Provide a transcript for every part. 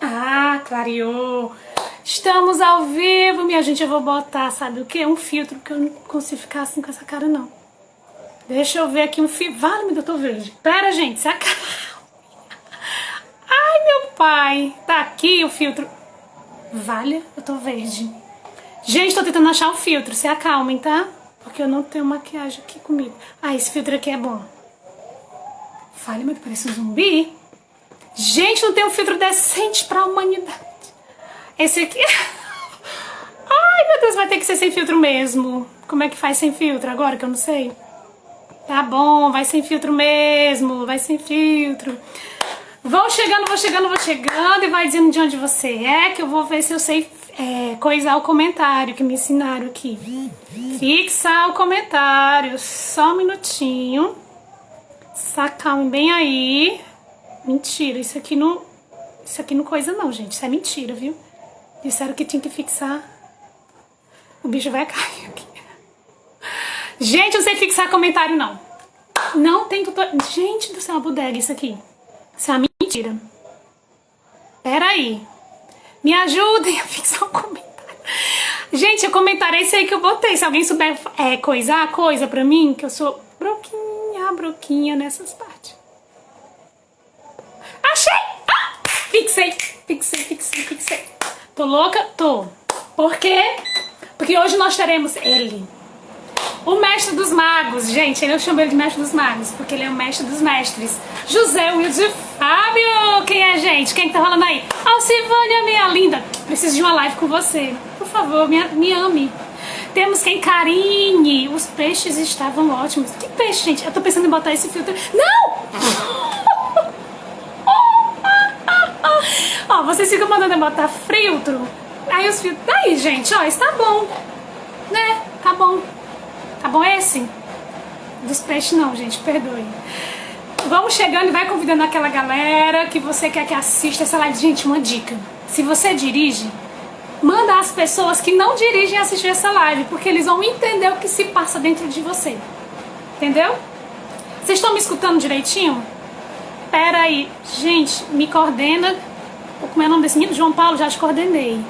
Ah, clareou. Estamos ao vivo, minha gente. Eu vou botar, sabe o que? Um filtro, porque eu não consigo ficar assim com essa cara, não. Deixa eu ver aqui um filtro. Vale-me, doutor Verde. Pera, gente, se acalma. Ai, meu pai. Tá aqui o filtro. Vale, eu tô verde. Gente, tô tentando achar o filtro. Se acalmem, tá? Porque eu não tenho maquiagem aqui comigo. Ah, esse filtro aqui é bom. Vale, mas parece um zumbi. Gente, não tem um filtro decente pra humanidade. Esse aqui... Ai, meu Deus, vai ter que ser sem filtro mesmo. Como é que faz sem filtro agora, que eu não sei? Tá bom, vai sem filtro mesmo. Vai sem filtro. Vou chegando e vai dizendo de onde você é, que eu vou ver se eu sei coisar o comentário que me ensinaram aqui. Fixar o comentário. Só um minutinho. Acalme bem aí. Mentira, isso aqui não coisa não, gente. Isso é mentira, viu? Disseram que tinha que fixar. O bicho vai cair aqui. Gente, eu não sei fixar comentário, não. Não tem tutorial. Gente do céu, bodega isso aqui. Isso é uma mentira. Pera aí. Me ajudem a fixar o comentário. Gente, o comentário é esse aí que eu botei. Se alguém souber coisar coisa pra mim, que eu sou broquinha nessas partes. Achei! Ah! Fixei. Tô louca? Tô. Por quê? Porque hoje nós teremos ele. O mestre dos magos. Gente, eu chamo ele de mestre dos magos, porque ele é o mestre dos mestres. José Wilde Fábio. Quem é, gente? Quem que tá falando aí? Alcivânia, minha linda. Preciso de uma live com você. Por favor, me ame. Temos quem? Karine. Os peixes estavam ótimos. Que peixe, gente? Eu tô pensando em botar esse filtro. Não! Ó, vocês ficam mandando eu botar filtro. Aí os filtros... Aí, gente, ó, está bom. Né? Tá bom. Tá bom esse? Dos peixes não, gente, perdoe. Vamos chegando e vai convidando aquela galera que você quer que assista essa live. Gente, uma dica. Se você dirige, manda as pessoas que não dirigem assistir essa live, porque eles vão entender o que se passa dentro de você. Entendeu? Vocês estão me escutando direitinho? Pera aí. Gente, me coordena. Como é o nome desse menino? João Paulo, já te coordenei.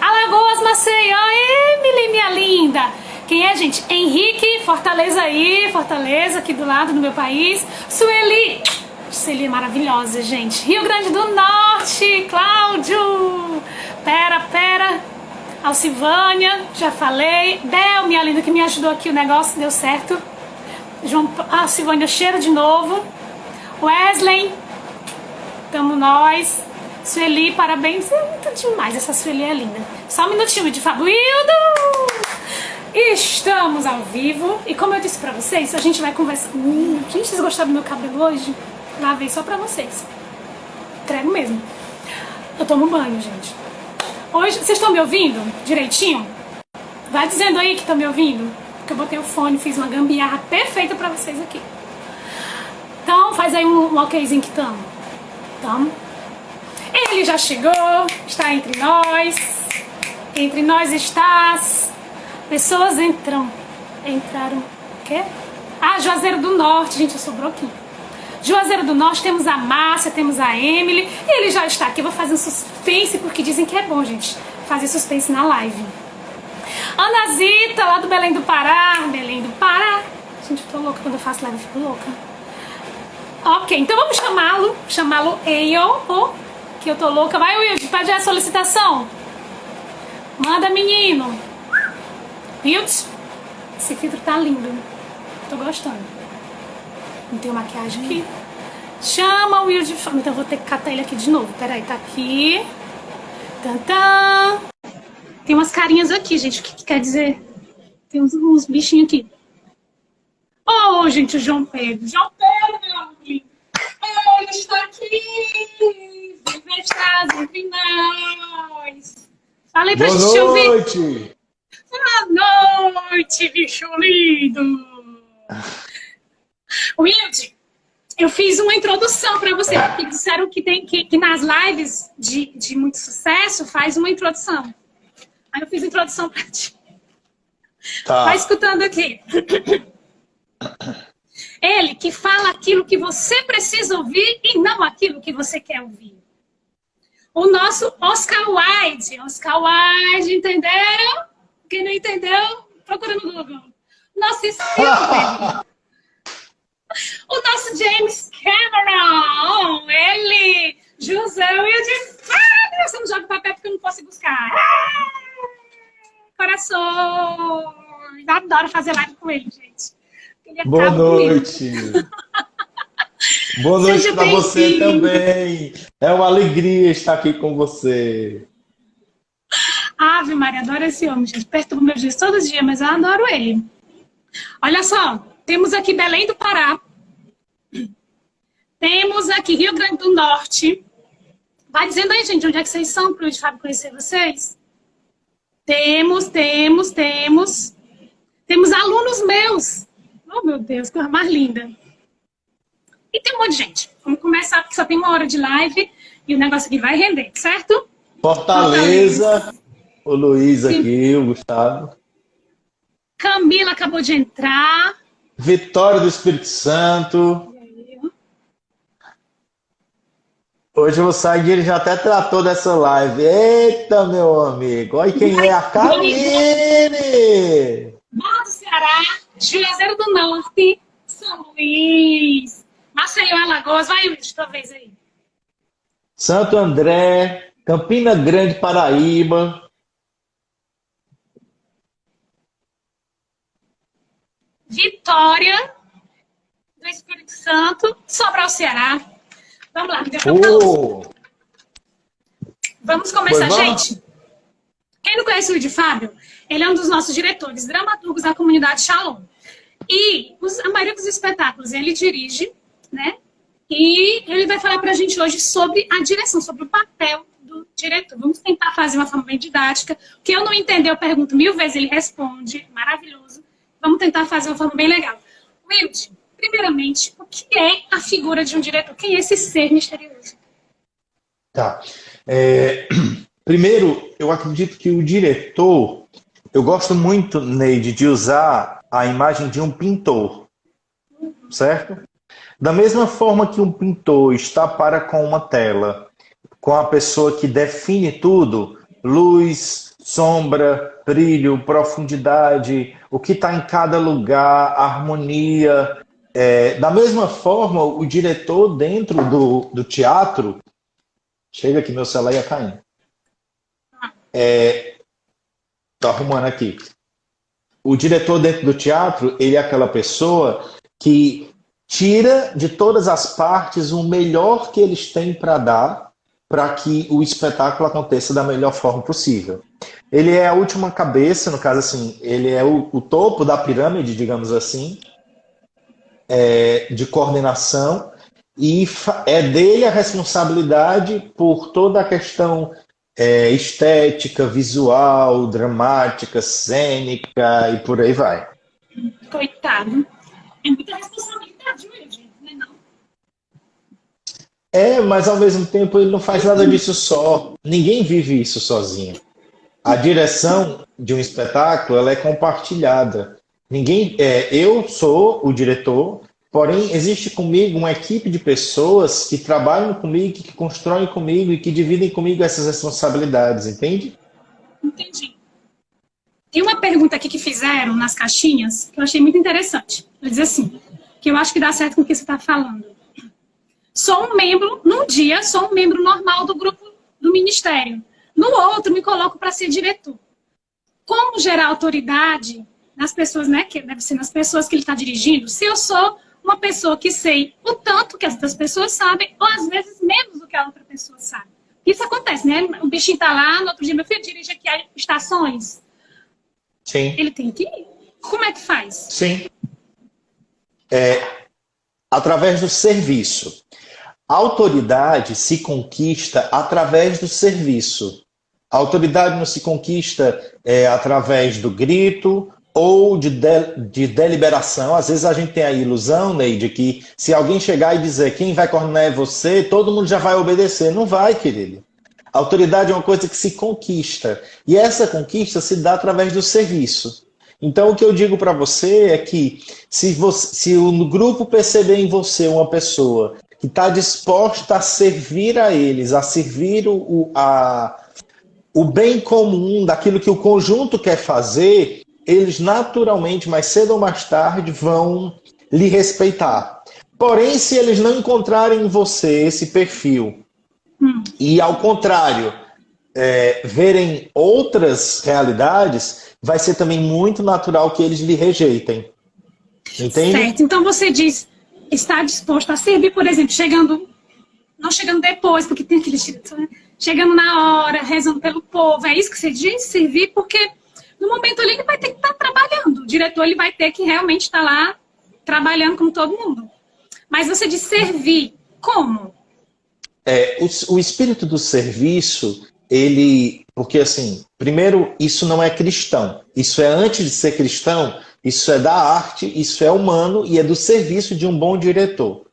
Alagoas, Maceió, Emily, minha linda. Quem é, gente? Henrique, Fortaleza aí, Fortaleza, aqui do lado do meu país. Sueli é maravilhosa, gente. Rio Grande do Norte, Cláudio. Pera. Alcivânia, já falei. Bel, minha linda, que me ajudou aqui, o negócio deu certo. Alcivânia, cheiro de novo. Wesley, tamo nós. Sueli, parabéns. É muito demais, essa Sueli é linda. Só um minutinho de Fábio. Estamos ao vivo. E como eu disse pra vocês, a gente vai conversar. Gente, vocês gostaram do meu cabelo hoje? Lavei só pra vocês. Entrego mesmo. Eu tomo banho, gente. Hoje, vocês estão me ouvindo direitinho? Vai dizendo aí que estão me ouvindo. Porque eu botei o fone, fiz uma gambiarra perfeita pra vocês aqui. Então, faz aí um okzinho que estamos. Tamo. Ele já chegou, está entre nós. Entre nós estás. Pessoas entraram. O quê? Ah, Juazeiro do Norte. Gente, eu sou broquinha. Juazeiro do Norte, temos a Márcia, temos a Emily. Ele já está aqui. Eu vou fazer um suspense, porque dizem que é bom, gente, fazer suspense na live. Ana Zita, lá do Belém do Pará. Gente, eu tô louca quando eu faço live, eu fico louca. Ok, então vamos chamá-lo Eio, que eu tô louca. Vai, Wilde, pede a solicitação. Manda, menino. Wilde, esse filtro tá lindo. Tô gostando. Não tenho maquiagem aqui. Chama o Wilde. Então eu vou ter que catar ele aqui de novo. Peraí, tá aqui. Tantã. Tem umas carinhas aqui, gente. O que quer dizer? Tem uns bichinhos aqui. Oh, gente, o João Pedro. João Pedro, meu amigo. Ele está aqui. Vive estás entre nós. Falei pra gente ouvir. Boa noite. Boa noite, bicho lindo. Wilde, eu fiz uma introdução pra você, porque disseram que nas lives de muito sucesso faz uma introdução. Aí eu fiz a introdução pra ti. Tá. Vai escutando aqui. Ele que fala aquilo que você precisa ouvir e não aquilo que você quer ouvir. O nosso Oscar Wilde. Oscar Wilde, entenderam? Quem não entendeu, procura no Google. Nosso Spielberg. O nosso James Cameron. Ele. José Wilde. Você não joga papel porque eu não posso buscar. Coração. Adoro fazer live com ele, gente. Ele Boa noite. Boa noite para você também. É uma alegria estar aqui com você. Ave Maria, adoro esse homem, gente. Perturba meus dias todos os dias, mas eu adoro ele. Olha só, temos aqui Belém do Pará. Temos aqui Rio Grande do Norte. Vai dizendo aí, gente, onde é que vocês são para o Fábio conhecer vocês? Temos alunos meus. Oh, meu Deus, que coisa mais linda. E tem um monte de gente. Vamos começar, porque só tem 1 hora de live e o negócio aqui vai render, certo? Fortaleza. O Luiz aqui, o Gustavo. Camila acabou de entrar. Vitória do Espírito Santo. Hoje o Said já até tratou dessa live. Eita, meu amigo. Olha quem é a Camille. Barra do Ceará, Juazeiro do Norte, São Luís, Maceió, Alagoas. Vai, Luiz, tua vez aí. Santo André, Campina Grande, Paraíba. Vitória do Espírito Santo, Sobral, Ceará. Vamos lá, Vamos começar, gente. Quem não conhece o Luiz Fábio, ele é um dos nossos diretores, dramaturgos da comunidade Shalom. E a maioria dos espetáculos ele dirige, né? E ele vai falar pra gente hoje sobre a direção, sobre o papel do diretor. Vamos tentar fazer uma forma bem didática. O que eu não entender, eu pergunto 1000 vezes, ele responde. Maravilhoso. Vamos tentar fazer uma forma bem legal. Wilde, primeiramente, o que é a figura de um diretor? Quem é esse ser misterioso? Tá. Primeiro, eu acredito que o diretor, eu gosto muito, Neide, de usar a imagem de um pintor, certo? Da mesma forma que um pintor está para com uma tela, com a pessoa que define tudo, luz, sombra, brilho, profundidade, o que está em cada lugar, harmonia. Da mesma forma, o diretor dentro do teatro, chega que meu celular ia caindo. Tô arrumando aqui. O diretor dentro do teatro, ele é aquela pessoa que tira de todas as partes o melhor que eles têm para dar para que o espetáculo aconteça da melhor forma possível. Ele é a última cabeça, no caso assim, ele é o topo da pirâmide, digamos assim, de coordenação, e é dele a responsabilidade por toda a questão estética, visual, dramática, cênica e por aí vai. Coitado. É muita responsabilidade, né? Não. Mas ao mesmo tempo ele não faz nada disso só. Ninguém vive isso sozinho. A direção de um espetáculo, ela é compartilhada. Eu sou o diretor, porém existe comigo uma equipe de pessoas que trabalham comigo, que constroem comigo e que dividem comigo essas responsabilidades, entende? Entendi. Tem uma pergunta aqui que fizeram nas caixinhas que eu achei muito interessante. Ele diz assim, que eu acho que dá certo com o que você está falando. Num dia, sou um membro normal do grupo do ministério. No outro, me coloco para ser diretor. Como gerar autoridade nas pessoas, né? Que deve ser nas pessoas que ele está dirigindo, se eu sou uma pessoa que sei o tanto que as outras pessoas sabem, ou às vezes menos do que a outra pessoa sabe. Isso acontece, né? O bichinho tá lá, no outro dia, meu filho dirige aqui as estações. Sim. Ele tem que ir. Como é que faz? Sim. Através do serviço. A autoridade se conquista através do serviço. A autoridade não se conquista através do grito ou de deliberação. Às vezes a gente tem a ilusão, Neide, que se alguém chegar e dizer quem vai coordenar é você, todo mundo já vai obedecer. Não vai, querido. A autoridade é uma coisa que se conquista. E essa conquista se dá através do serviço. Então, o que eu digo para você é que se o grupo perceber em você uma pessoa que está disposta a servir a eles, a servir o bem comum, daquilo que o conjunto quer fazer, eles naturalmente, mais cedo ou mais tarde, vão lhe respeitar. Porém, se eles não encontrarem em você esse perfil, e ao contrário, verem outras realidades, vai ser também muito natural que eles lhe rejeitem. Entende? Certo. Então você diz, está disposto a servir, por exemplo, não chegando depois, porque tem aquele diretor, né? Chegando na hora, rezando pelo povo. É isso que você diz, servir, porque no momento ali ele vai ter que estar trabalhando. O diretor ele vai ter que realmente estar lá trabalhando como todo mundo. Mas você diz servir, como? O espírito do serviço, porque assim, primeiro, isso não é cristão. Isso é antes de ser cristão, isso é da arte, isso é humano e é do serviço de um bom diretor.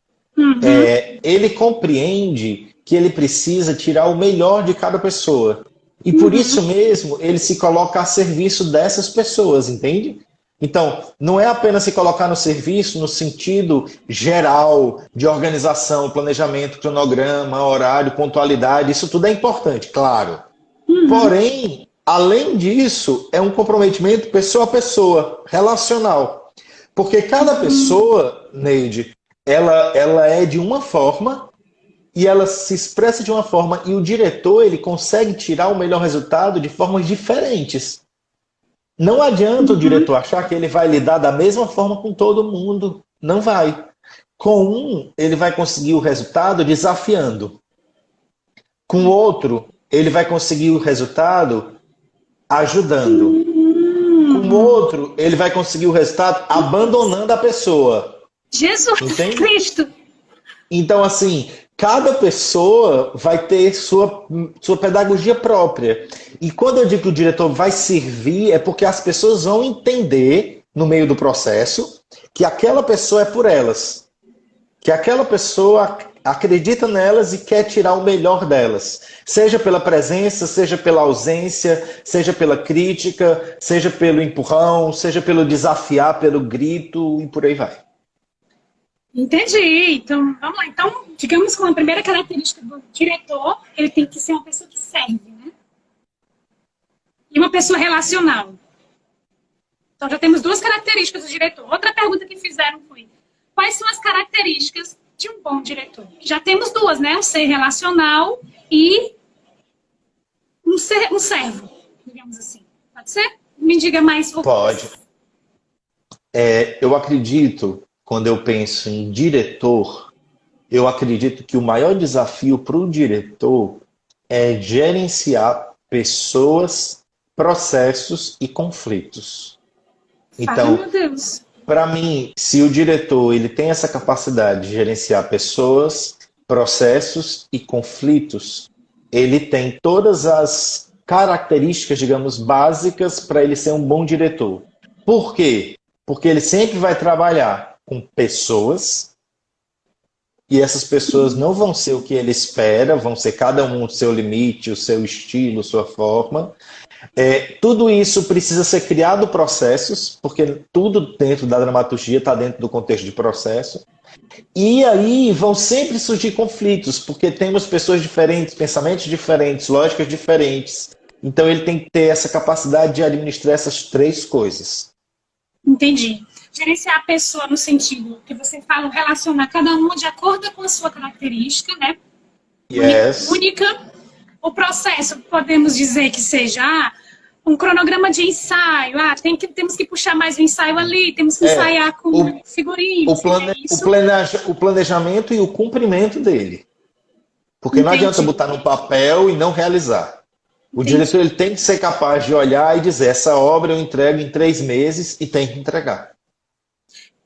Ele compreende que ele precisa tirar o melhor de cada pessoa. E por isso mesmo, ele se coloca a serviço dessas pessoas, entende? Então, não é apenas se colocar no serviço no sentido geral de organização, planejamento, cronograma, horário, pontualidade, isso tudo é importante, claro. Porém, além disso, é um comprometimento pessoa a pessoa, relacional. Porque cada pessoa, Neide, ela é de uma forma e ela se expressa de uma forma e o diretor ele consegue tirar o melhor resultado de formas diferentes. Não adianta o diretor achar que ele vai lidar da mesma forma com todo mundo. Não vai. Com um, ele vai conseguir o resultado desafiando. Com o outro, ele vai conseguir o resultado ajudando. Com o outro, ele vai conseguir o resultado abandonando a pessoa. Jesus Cristo! Então, assim, cada pessoa vai ter sua pedagogia própria. E quando eu digo que o diretor vai servir, é porque as pessoas vão entender, no meio do processo, que aquela pessoa é por elas. Que aquela pessoa acredita nelas e quer tirar o melhor delas. Seja pela presença, seja pela ausência, seja pela crítica, seja pelo empurrão, seja pelo desafiar, pelo grito e por aí vai. Entendi. Então, vamos lá. Então, digamos que a primeira característica do diretor, ele tem que ser uma pessoa que serve, né? E uma pessoa relacional. Então, já temos duas características do diretor. Outra pergunta que fizeram foi, quais são as características de um bom diretor? Já temos duas, né? Um ser relacional e um servo, digamos assim. Pode ser? Me diga mais. Pode. Eu acredito, quando eu penso em diretor, eu acredito que o maior desafio para o diretor é gerenciar pessoas, processos e conflitos. Então, meu Deus. Para mim, se o diretor ele tem essa capacidade de gerenciar pessoas, processos e conflitos, ele tem todas as características, digamos, básicas para ele ser um bom diretor. Por quê? Porque ele sempre vai trabalhar com pessoas e essas pessoas não vão ser o que ele espera, vão ser cada um o seu limite, o seu estilo, sua forma. Tudo isso precisa ser criado processos, porque tudo dentro da dramaturgia está dentro do contexto de processo. E aí vão sempre surgir conflitos, porque temos pessoas diferentes, pensamentos diferentes, lógicas diferentes. Então ele tem que ter essa capacidade de administrar essas três coisas. Entendi. Gerenciar a pessoa no sentido que você fala, relacionar cada uma de acordo com a sua característica, né? Yes. Única. O processo, podemos dizer que seja um cronograma de ensaio. Temos que puxar mais o ensaio ali, temos que ensaiar com figurinos. O planejamento e o cumprimento dele. Porque não adianta botar no papel e não realizar. O diretor ele tem que ser capaz de olhar e dizer, essa obra eu entrego em 3 meses e tem que entregar.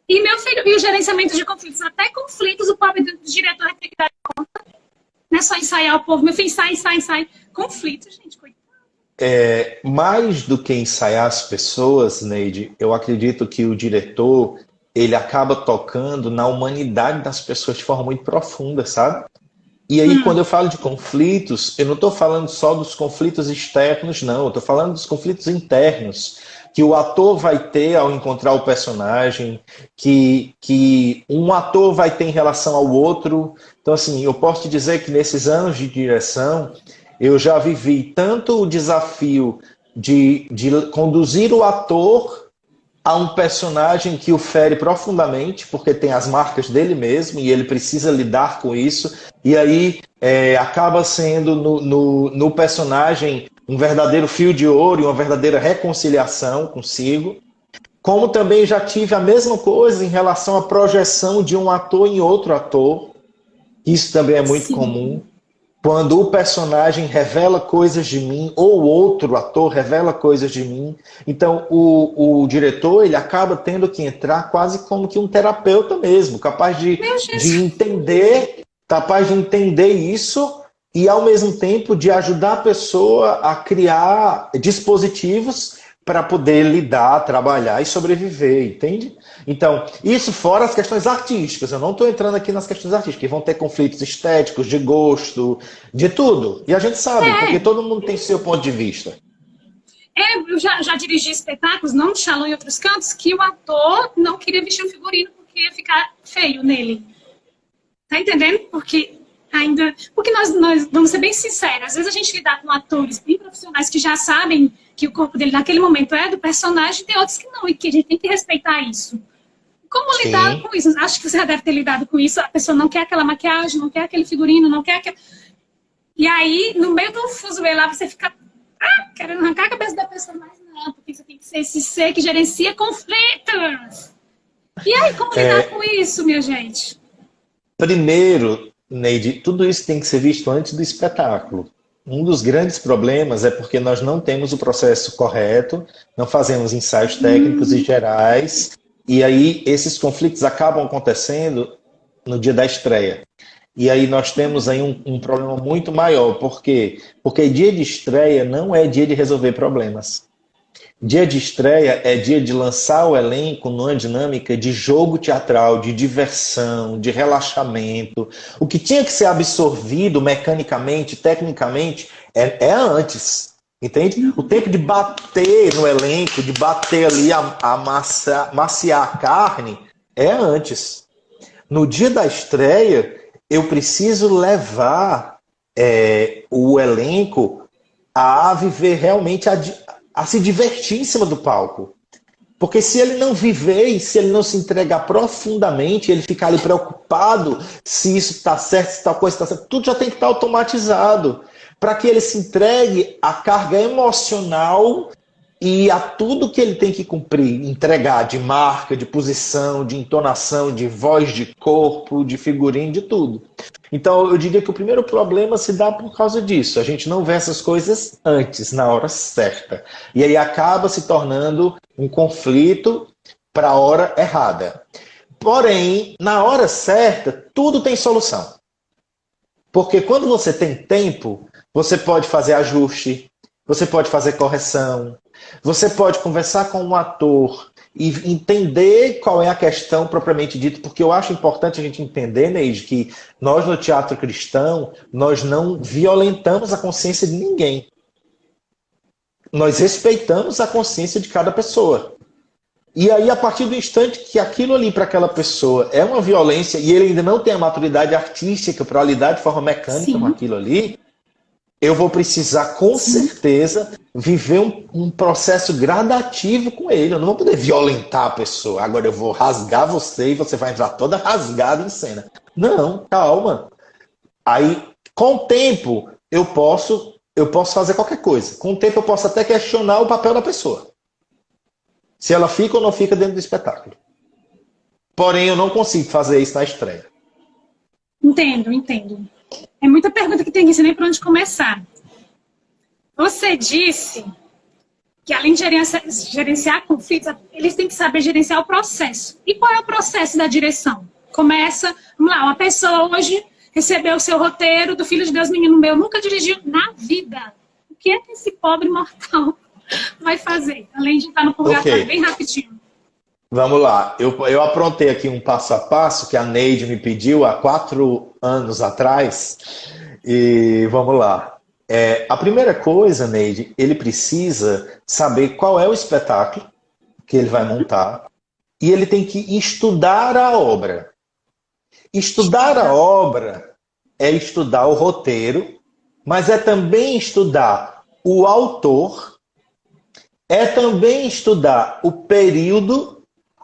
E, meu filho, e o gerenciamento de conflitos? Até conflitos o pobre do diretor vai ter que dar conta. Não é só ensaiar o povo. Meu filho, ensaia. Conflito, gente, coitado. Mais do que ensaiar as pessoas, Neide, eu acredito que o diretor, ele acaba tocando na humanidade das pessoas de forma muito profunda, sabe? E aí, quando eu falo de conflitos, eu não estou falando só dos conflitos externos, não. Eu estou falando dos conflitos internos. que o ator vai ter ao encontrar o personagem, que um ator vai ter em relação ao outro. Então, assim, eu posso te dizer que nesses anos de direção, eu já vivi tanto o desafio de conduzir o ator a um personagem que o fere profundamente, porque tem as marcas dele mesmo e ele precisa lidar com isso, e aí acaba sendo no personagem um verdadeiro fio de ouro e uma verdadeira reconciliação consigo. Como também já tive a mesma coisa em relação à projeção de um ator em outro ator. Isso também é muito comum. Quando o personagem revela coisas de mim, ou o outro ator revela coisas de mim. Então, o diretor, ele acaba tendo que entrar quase como que um terapeuta mesmo, capaz de entender isso e, ao mesmo tempo, de ajudar a pessoa a criar dispositivos para poder lidar, trabalhar e sobreviver, entende? Então, isso fora as questões artísticas. Eu não estou entrando aqui nas questões artísticas, que vão ter conflitos estéticos, de gosto, de tudo. E a gente sabe, porque todo mundo tem seu ponto de vista. Eu já dirigi espetáculos, não no Shalom e em outros cantos, que o ator não queria vestir um figurino porque ia ficar feio nele. Tá entendendo? Porque nós vamos ser bem sinceros, às vezes a gente lidar com atores bem profissionais que já sabem que o corpo dele naquele momento é do personagem, tem outros que não, e que a gente tem que respeitar isso. Como lidar com isso? Acho que você já deve ter lidado com isso, a pessoa não quer aquela maquiagem, não quer aquele figurino, não quer aquele... E aí, no meio do fuzuê lá, você fica querendo arrancar a cabeça da pessoa, mas não, porque você tem que ser esse ser que gerencia conflitos. E aí, como lidar com isso, minha gente? Primeiro, Neide, tudo isso tem que ser visto antes do espetáculo. Um dos grandes problemas é porque nós não temos o processo correto, não fazemos ensaios técnicos e gerais, e aí esses conflitos acabam acontecendo no dia da estreia. E aí nós temos aí um problema muito maior. Por quê? Porque dia de estreia não é dia de resolver problemas. Dia de estreia é dia de lançar o elenco numa dinâmica de jogo teatral, de diversão, de relaxamento. O que tinha que ser absorvido mecanicamente, tecnicamente, é antes. Entende? O tempo de bater no elenco, de bater ali, maciar a carne, é antes. No dia da estreia, eu preciso levar o elenco a viver realmente a se divertir em cima do palco. Porque se ele não viver e se ele não se entregar profundamente, ele ficar ali preocupado se isso está certo, se tal coisa está certa, tudo já tem que estar automatizado para que ele se entregue à carga emocional e a tudo que ele tem que cumprir, entregar de marca, de posição, de entonação, de voz, de corpo, de figurino, de tudo. Então, eu diria que o primeiro problema se dá por causa disso. A gente não vê essas coisas antes, na hora certa. E aí acaba se tornando um conflito para a hora errada. Porém, na hora certa, tudo tem solução. Porque quando você tem tempo, você pode fazer ajuste, você pode fazer correção, você pode conversar com um ator e entender qual é a questão propriamente dita, porque eu acho importante a gente entender, Neide, que nós no teatro cristão, nós não violentamos a consciência de ninguém. Nós respeitamos a consciência de cada pessoa. E aí, a partir do instante que aquilo ali para aquela pessoa é uma violência e ele ainda não tem a maturidade artística para lidar de forma mecânica com aquilo ali, eu vou precisar, com certeza, viver um processo gradativo com ele. Eu não vou poder violentar a pessoa. Agora eu vou rasgar você e você vai entrar toda rasgada em cena. Não, calma. Aí, com o tempo, eu posso fazer qualquer coisa. Com o tempo, eu posso até questionar o papel da pessoa. Se ela fica ou não fica dentro do espetáculo. Porém, eu não consigo fazer isso na estreia. Entendo. É muita pergunta que tem que ser nem por onde começar. Você disse que além de gerenciar conflitos, eles têm que saber gerenciar o processo. E qual é o processo da direção? Começa, vamos lá, uma pessoa hoje recebeu o seu roteiro do Filho de Deus, menino meu, nunca dirigiu na vida. O que é que esse pobre mortal vai fazer? Além de estar no purgatório bem rapidinho. Vamos lá, eu aprontei aqui um passo a passo que a Neide me pediu há 4 anos atrás, e vamos lá. A primeira coisa, Neide, ele precisa saber qual é o espetáculo que ele vai montar e ele tem que estudar a obra. Estudar a obra é estudar o roteiro, mas é também estudar o autor, é também estudar o período,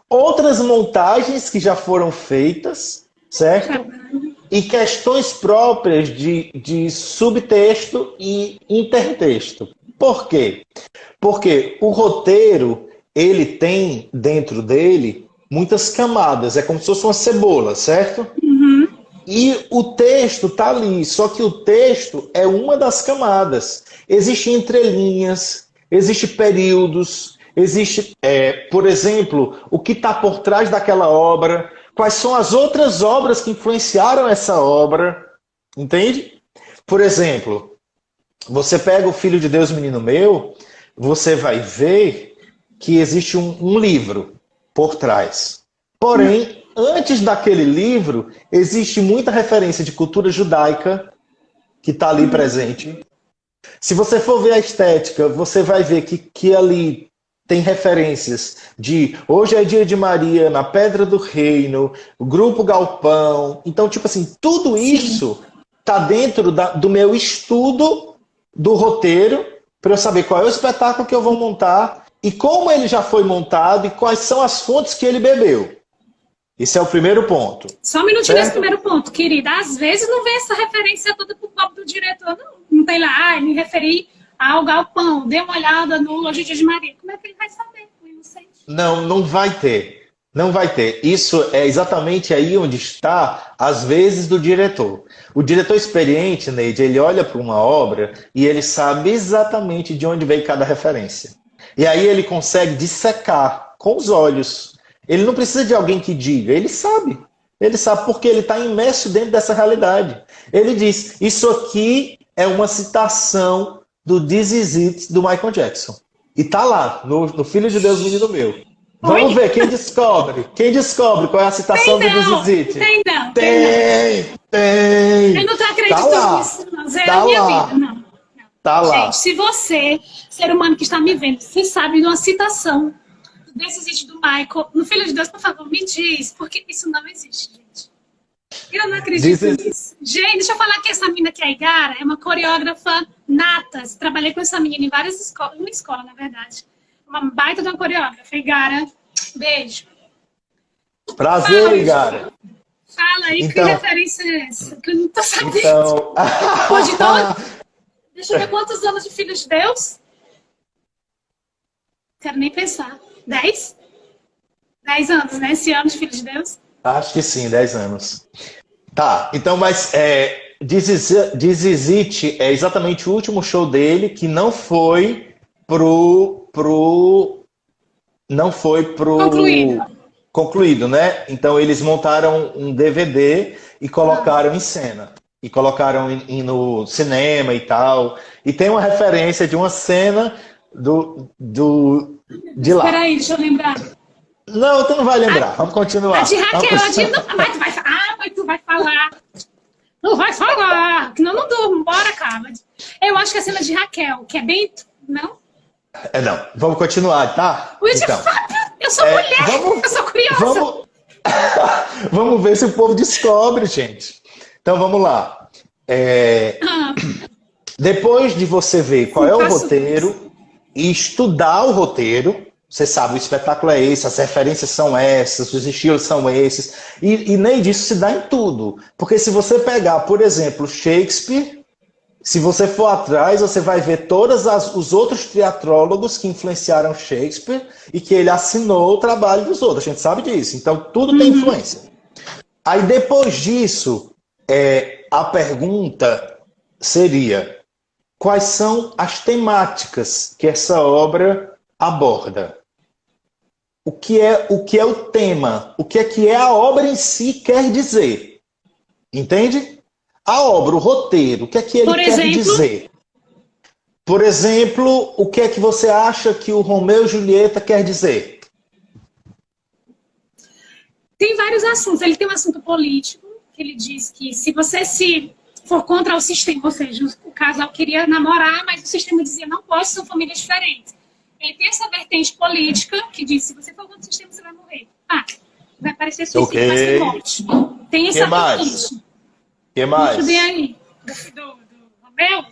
outras montagens que já foram feitas, certo? E questões próprias de subtexto e intertexto. Por quê? Porque o roteiro, ele tem dentro dele muitas camadas, é como se fosse uma cebola, certo? E o texto está ali, só que o texto é uma das camadas. Existem entrelinhas, existem períodos, existe, por exemplo, o que está por trás daquela obra, quais são as outras obras que influenciaram essa obra, entende? Por exemplo, você pega o Filho de Deus, Menino Meu, você vai ver que existe um livro por trás. Porém, antes daquele livro, existe muita referência de cultura judaica que está ali presente. Se você for ver a estética, você vai ver que ali tem referências de Hoje é Dia de Maria, Na Pedra do Reino, o Grupo Galpão. Então, tipo assim, tudo isso está dentro do meu estudo do roteiro para eu saber qual é o espetáculo que eu vou montar e como ele já foi montado e quais são as fontes que ele bebeu. Esse é o primeiro ponto. Só um minutinho nesse primeiro ponto, querida. Às vezes não vem essa referência toda pro copo do diretor, não. Não tem lá, me referi ao Galpão, dê uma olhada no Hoje é Dia de Maria. Como é que ele vai saber, o inocente? Não, não vai ter. Não vai ter. Isso é exatamente aí onde está, às vezes, do diretor. O diretor experiente, Neide, ele olha para uma obra e ele sabe exatamente de onde veio cada referência. E aí ele consegue dissecar com os olhos. Ele não precisa de alguém que diga, ele sabe. Ele sabe porque ele está imerso dentro dessa realidade. Ele diz, isso aqui é uma citação do This Is It, do Michael Jackson. E tá lá, no Filho de Deus, Menino Meu. Vamos ver, quem descobre? Quem descobre qual é a citação do This Is It? Tem não. Tem. Eu não tô acreditando nisso, não. Zero Tá a minha lá. vida, não. Tá lá. Gente, se você, ser humano que está me vendo, você sabe de uma citação desse existe do Michael, no Filho de Deus, por favor, me diz, porque isso não existe, gente. Eu não acredito nisso. Gente, deixa eu falar que essa menina aqui, a Igara, é uma coreógrafa nata. Trabalhei com essa menina em várias escolas, uma escola, na verdade. Uma baita de uma coreógrafa. Igara, beijo. Prazer, Fala, Igara. Fala aí, Então, que referência é essa? Que eu não tô sabendo. Então... Pode Deixa eu ver quantos anos de Filho de Deus. Quero nem pensar. 10? 10 anos, né? Esse ano de Filho de Deus. Acho que sim, 10 anos. Tá, então, mas This Is It é exatamente o último show dele que não foi concluído, né? Então eles montaram um DVD e colocaram em cena. E colocaram no cinema e tal. E tem uma referência de uma cena de lá. Espera aí, deixa eu lembrar. Não, tu não vai lembrar. Vamos continuar. A de Raquel, mas tu vai falar. Não vai falar. Senão eu não durmo. Bora, Carla. Eu acho que a cena de Raquel, que é bem... Não? Não. Vamos continuar, tá? Então, eu sou mulher, eu sou curiosa. Vamos ver se o povo descobre, gente. Então, vamos lá. Depois de você ver qual é o roteiro e estudar o roteiro, você sabe, o espetáculo é esse, as referências são essas, os estilos são esses. E nem disso se dá em tudo. Porque se você pegar, por exemplo, Shakespeare, se você for atrás, você vai ver todos os outros teatrólogos que influenciaram Shakespeare e que ele assinou o trabalho dos outros. A gente sabe disso. Então, tudo tem influência. Aí, depois disso, a pergunta seria: quais são as temáticas que essa obra aborda? O que é o tema? O que é a obra em si quer dizer? Entende? A obra, o roteiro, o que é que ele quer dizer? Por exemplo, o que é que você acha que o Romeu e Julieta quer dizer? Tem vários assuntos. Ele tem um assunto político, que ele diz que se você se for contra o sistema, ou seja, o casal queria namorar, mas o sistema dizia não pode, são famílias diferentes. Ele tem essa vertente política que diz, se você for contra o sistema, você vai morrer. Ah, vai parecer suicídio, mas tem morte. Tem essa vertente. Que mais? Deixa eu ver aí, do Romeu.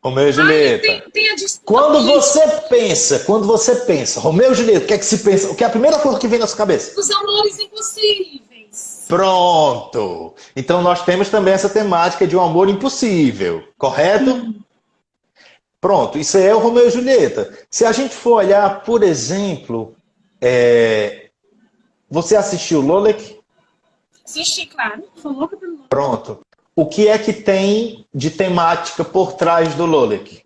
Romeu e Julieta. Tem a disputa Quando política. você pensa, Romeu e Julieta, o que é que se pensa? O que é a primeira coisa que vem na sua cabeça? Os amores impossíveis. Pronto. Então nós temos também essa temática de um amor impossível, correto? Pronto, isso aí é o Romeu e Julieta. Se a gente for olhar, por exemplo, você assistiu Lolek? Assisti, claro. Sou louca pelo Lolek. Pronto. O que é que tem de temática por trás do Lolek?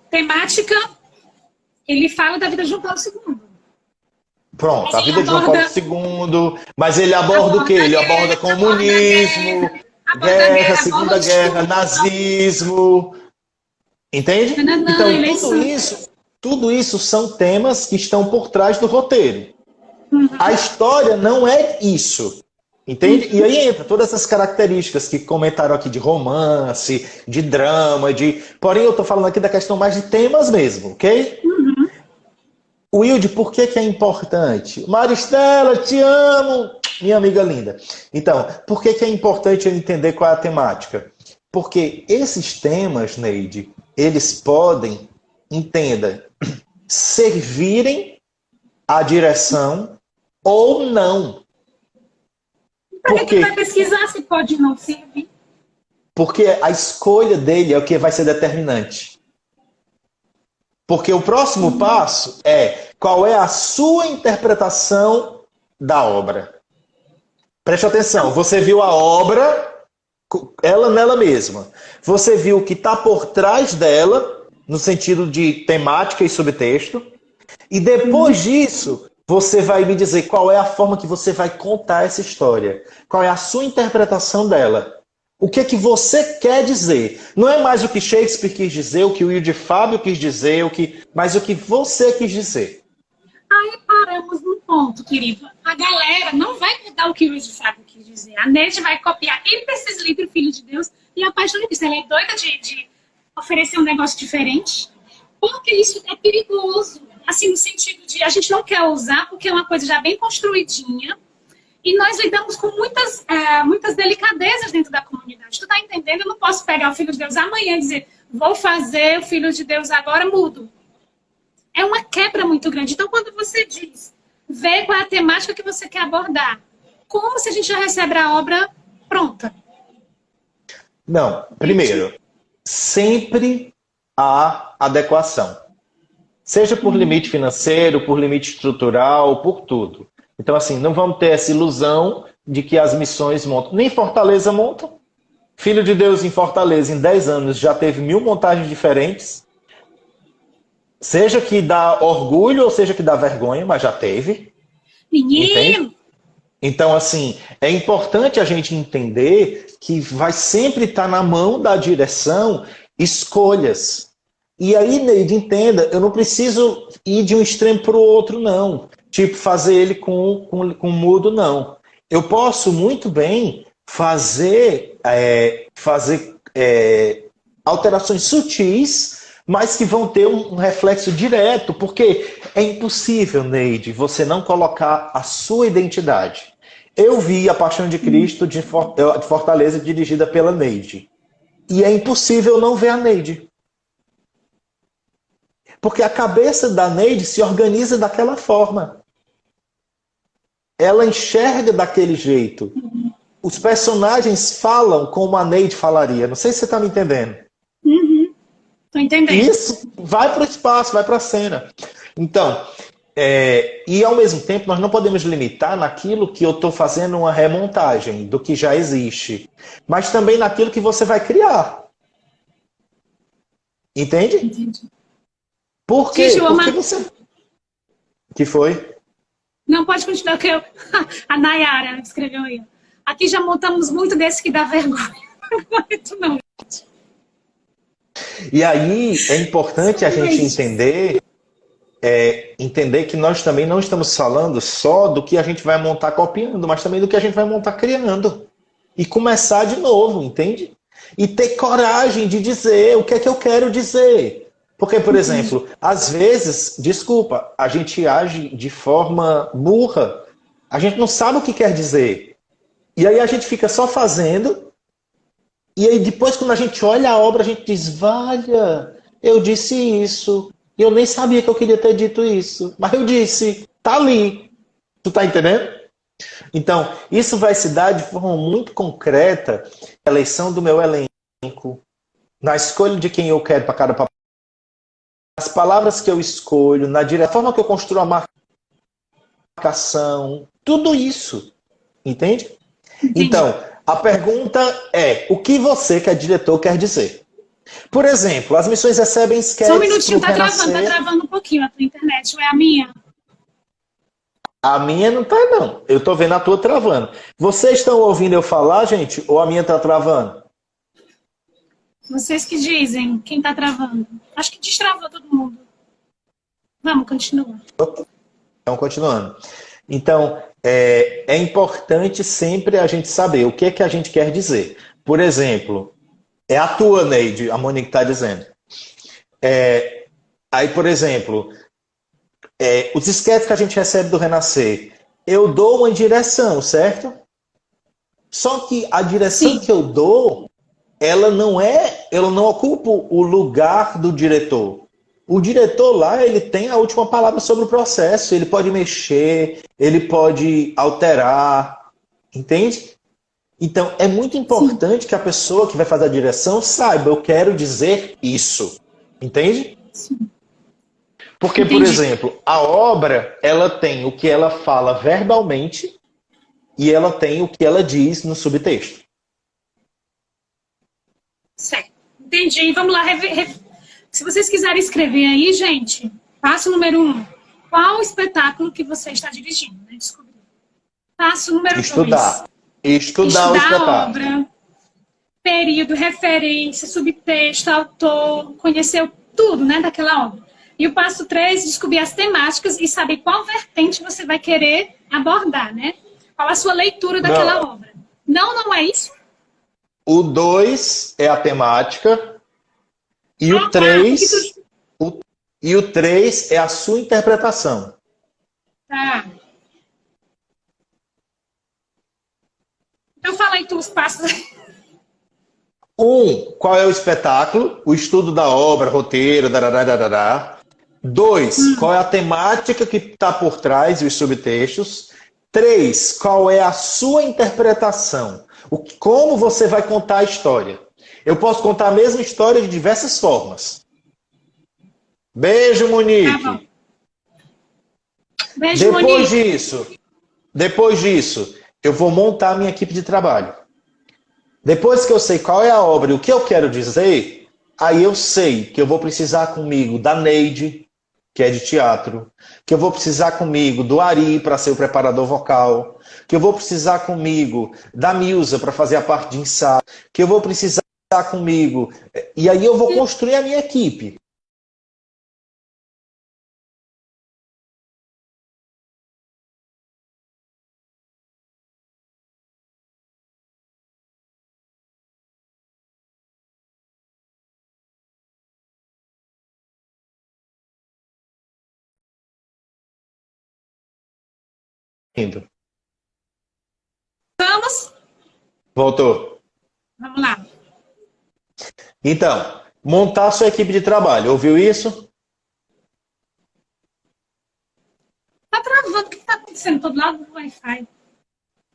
Temática, ele fala da vida de João Paulo II. Pronto, Mas a vida de João Paulo II, mas ele aborda o quê? Ele aborda comunismo, guerra, Segunda Guerra, nazismo, entende? Então, tudo isso são temas que estão por trás do roteiro. A história não é isso, entende? E aí entra todas essas características que comentaram aqui de romance, de drama, Porém, eu estou falando aqui da questão mais de temas mesmo, ok? Wilde, por que é importante? Maristela, te amo, minha amiga linda. Então, por que é importante eu entender qual é a temática? Porque esses temas, Neide, eles podem, entenda, servirem à direção ou não. Para que vai pesquisar se pode não servir? Porque a escolha dele é o que vai ser determinante. Porque o próximo passo é qual é a sua interpretação da obra. Preste atenção, você viu a obra, ela nela mesma. Você viu o que está por trás dela, no sentido de temática e subtexto. E depois disso, você vai me dizer qual é a forma que você vai contar essa história. Qual é a sua interpretação dela. O que é que você quer dizer? Não é mais o que Shakespeare quis dizer, o que o Wilde Fábio quis dizer, mas o que você quis dizer. Aí paramos num ponto, querido. A galera não vai mudar o que o Wilde Fábio quis dizer. A Neide vai copiar ele desses livros, Filho de Deus, e a apaixonada disso. Ela é doida de oferecer um negócio diferente, porque isso é perigoso. Assim, no sentido de a gente não quer usar, porque é uma coisa já bem construidinha, e nós lidamos com muitas delicadezas dentro da comunidade. Tu tá entendendo? Eu não posso pegar o Filho de Deus amanhã e dizer, vou fazer o Filho de Deus agora, mudo. É uma quebra muito grande. Então, quando você diz, vê qual é a temática que você quer abordar, como se a gente já recebe a obra pronta? Não, primeiro, sempre há adequação. Seja por limite financeiro, por limite estrutural, por tudo. Então, assim, não vamos ter essa ilusão de que as missões montam. Nem Fortaleza montam. Filho de Deus em Fortaleza, em 10 anos, já teve 1000 montagens diferentes. Seja que dá orgulho ou seja que dá vergonha, mas já teve. Menino! Entende? Então, assim, é importante a gente entender que vai sempre estar na mão da direção escolhas. E aí, Neide, entenda, eu não preciso ir de um extremo para o outro, não. Tipo, fazer ele com mudo, não. Eu posso muito bem fazer alterações sutis, mas que vão ter um reflexo direto, porque é impossível, Neide, você não colocar a sua identidade. Eu vi A Paixão de Cristo de Fortaleza dirigida pela Neide. E é impossível não ver a Neide. Porque a cabeça da Neide se organiza daquela forma. Ela enxerga daquele jeito. Os personagens falam como a Neide falaria. Não sei se você está me entendendo. Tô entendendo. Isso vai para o espaço, vai para a cena. Então, e ao mesmo tempo nós não podemos limitar naquilo que eu estou fazendo uma remontagem do que já existe. Mas também naquilo que você vai criar. Entende? Entendi. Por quê? Gente, Porque você... Que foi? Não, pode continuar, que a Nayara escreveu aí. Aqui já montamos muito desse que dá vergonha. Não. E aí é importante a gente entender que nós também não estamos falando só do que a gente vai montar copiando, mas também do que a gente vai montar criando. e começar de novo, entende? E ter coragem de dizer o que é que eu quero dizer. Porque, por exemplo, às vezes, desculpa, a gente age de forma burra. A gente não sabe o que quer dizer. E aí a gente fica só fazendo. E aí depois, quando a gente olha a obra, a gente diz, valha, eu disse isso. E eu nem sabia que eu queria ter dito isso. Mas eu disse, tá ali. Tu tá entendendo? Então, isso vai se dar de forma muito concreta na eleição do meu elenco, na escolha de quem eu quero para cada papel, nas palavras que eu escolho, na forma que eu construo a marcação, tudo isso. Entende? Entendi. Então, a pergunta é, o que você, que é diretor, quer dizer? Por exemplo, as missões recebem sketches. Só um minutinho, tá travando um pouquinho a tua internet, ou é a minha? A minha não tá, não. Eu tô vendo a tua travando. Vocês estão ouvindo eu falar, gente, ou a minha tá travando? Vocês que dizem, quem tá travando? Acho que destravou todo mundo. Vamos, continua. Então, continuando. Então, é importante sempre a gente saber o que é que a gente quer dizer. Por exemplo, é a tua, Neide, a Monique está dizendo. Aí, por exemplo, os esquetes que a gente recebe do Renascer, eu dou uma direção, certo? Só que a direção que eu dou, ela não ocupa o lugar do diretor. O diretor lá, ele tem a última palavra sobre o processo, ele pode mexer, ele pode alterar, entende? Então, é muito importante que a pessoa que vai fazer a direção saiba, eu quero dizer isso, entende? Sim. Porque, Entendi. por exemplo, a obra, ela tem o que ela fala verbalmente e ela tem o que ela diz no subtexto. Certo. Entendi. Vamos lá. Se vocês quiserem escrever aí, gente, passo número 1. Qual o espetáculo que você está dirigindo? Né? Descobrir. Passo número 2. Estudar o espetáculo. A obra, período, referência, subtexto, autor, conhecer tudo, né, daquela obra. E o passo 3, descobrir as temáticas e saber qual vertente você vai querer abordar, né? Qual a sua leitura daquela obra. Não é isso? O 2 é a temática e o 3 é a sua interpretação. Tá. Então fala aí tu os passos. 1, qual é o espetáculo? O estudo da obra, roteiro, darará. 2, qual é a temática que está por trás e os subtextos. 3, qual é a sua interpretação? Como você vai contar a história? Eu posso contar a mesma história de diversas formas. Beijo, Monique. Tá bom. Beijo, Monique. Depois disso, eu vou montar a minha equipe de trabalho. Depois que eu sei qual é a obra e o que eu quero dizer, aí eu sei que eu vou precisar comigo da Neide, que é de teatro, que eu vou precisar comigo do Ari para ser o preparador vocal, que eu vou precisar comigo da Milza para fazer a parte de ensaio, que eu vou precisar comigo. E aí eu vou construir a minha equipe. Indo. Vamos? Voltou. Vamos lá. Então, montar a sua equipe de trabalho. Ouviu isso? Tá travando. O que tá acontecendo? Todo lado do Wi-Fi.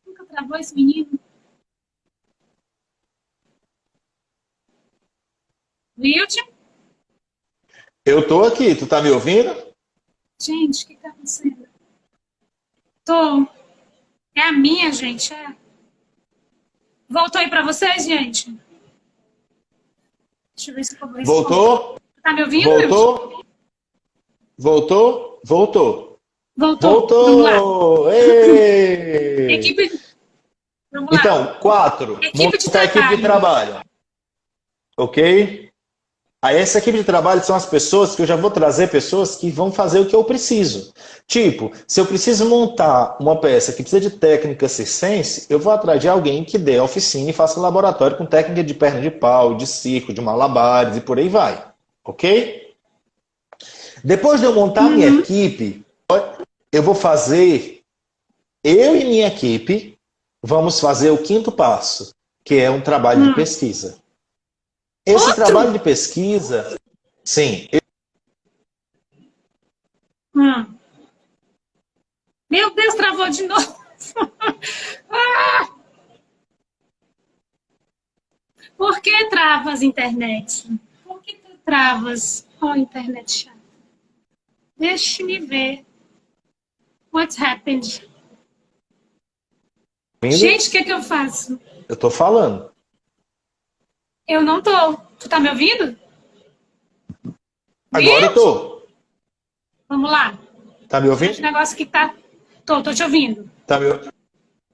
Nunca travou esse menino? Wilde? Eu tô aqui. Tu tá me ouvindo? Gente, o que tá acontecendo? Tô. É a minha, gente. É. Voltou aí pra vocês, gente? Deixa eu ver se eu vou Voltou? Tá me ouvindo, Wilde? Voltou? Voltou. Voltou! Vamos lá. Ei! Equipe. Vamos lá. Então, 4. Equipe de Montar a equipe de trabalho. Ok? Aí essa equipe de trabalho são as pessoas que eu já vou trazer pessoas que vão fazer o que eu preciso. Tipo, se eu preciso montar uma peça que precisa de técnica circense, eu vou atrás de alguém que dê oficina e faça laboratório com técnica de perna de pau, de circo, de malabares e por aí vai. Ok? Depois de eu montar minha equipe, eu vou fazer, eu e minha equipe, vamos fazer o quinto passo, que é um trabalho de pesquisa. Esse trabalho de pesquisa, sim. Meu Deus, travou de novo. Ah! Por que travas, internet? Por que tu travas? Oh, internet chata. Deixa-me ver. What's happened? Gente, o que eu faço? Eu tô falando. Eu não tô. Tu tá me ouvindo? Agora eu tô. Vamos lá. Tá me ouvindo? Esse negócio que tá... Tô te ouvindo. Tá me...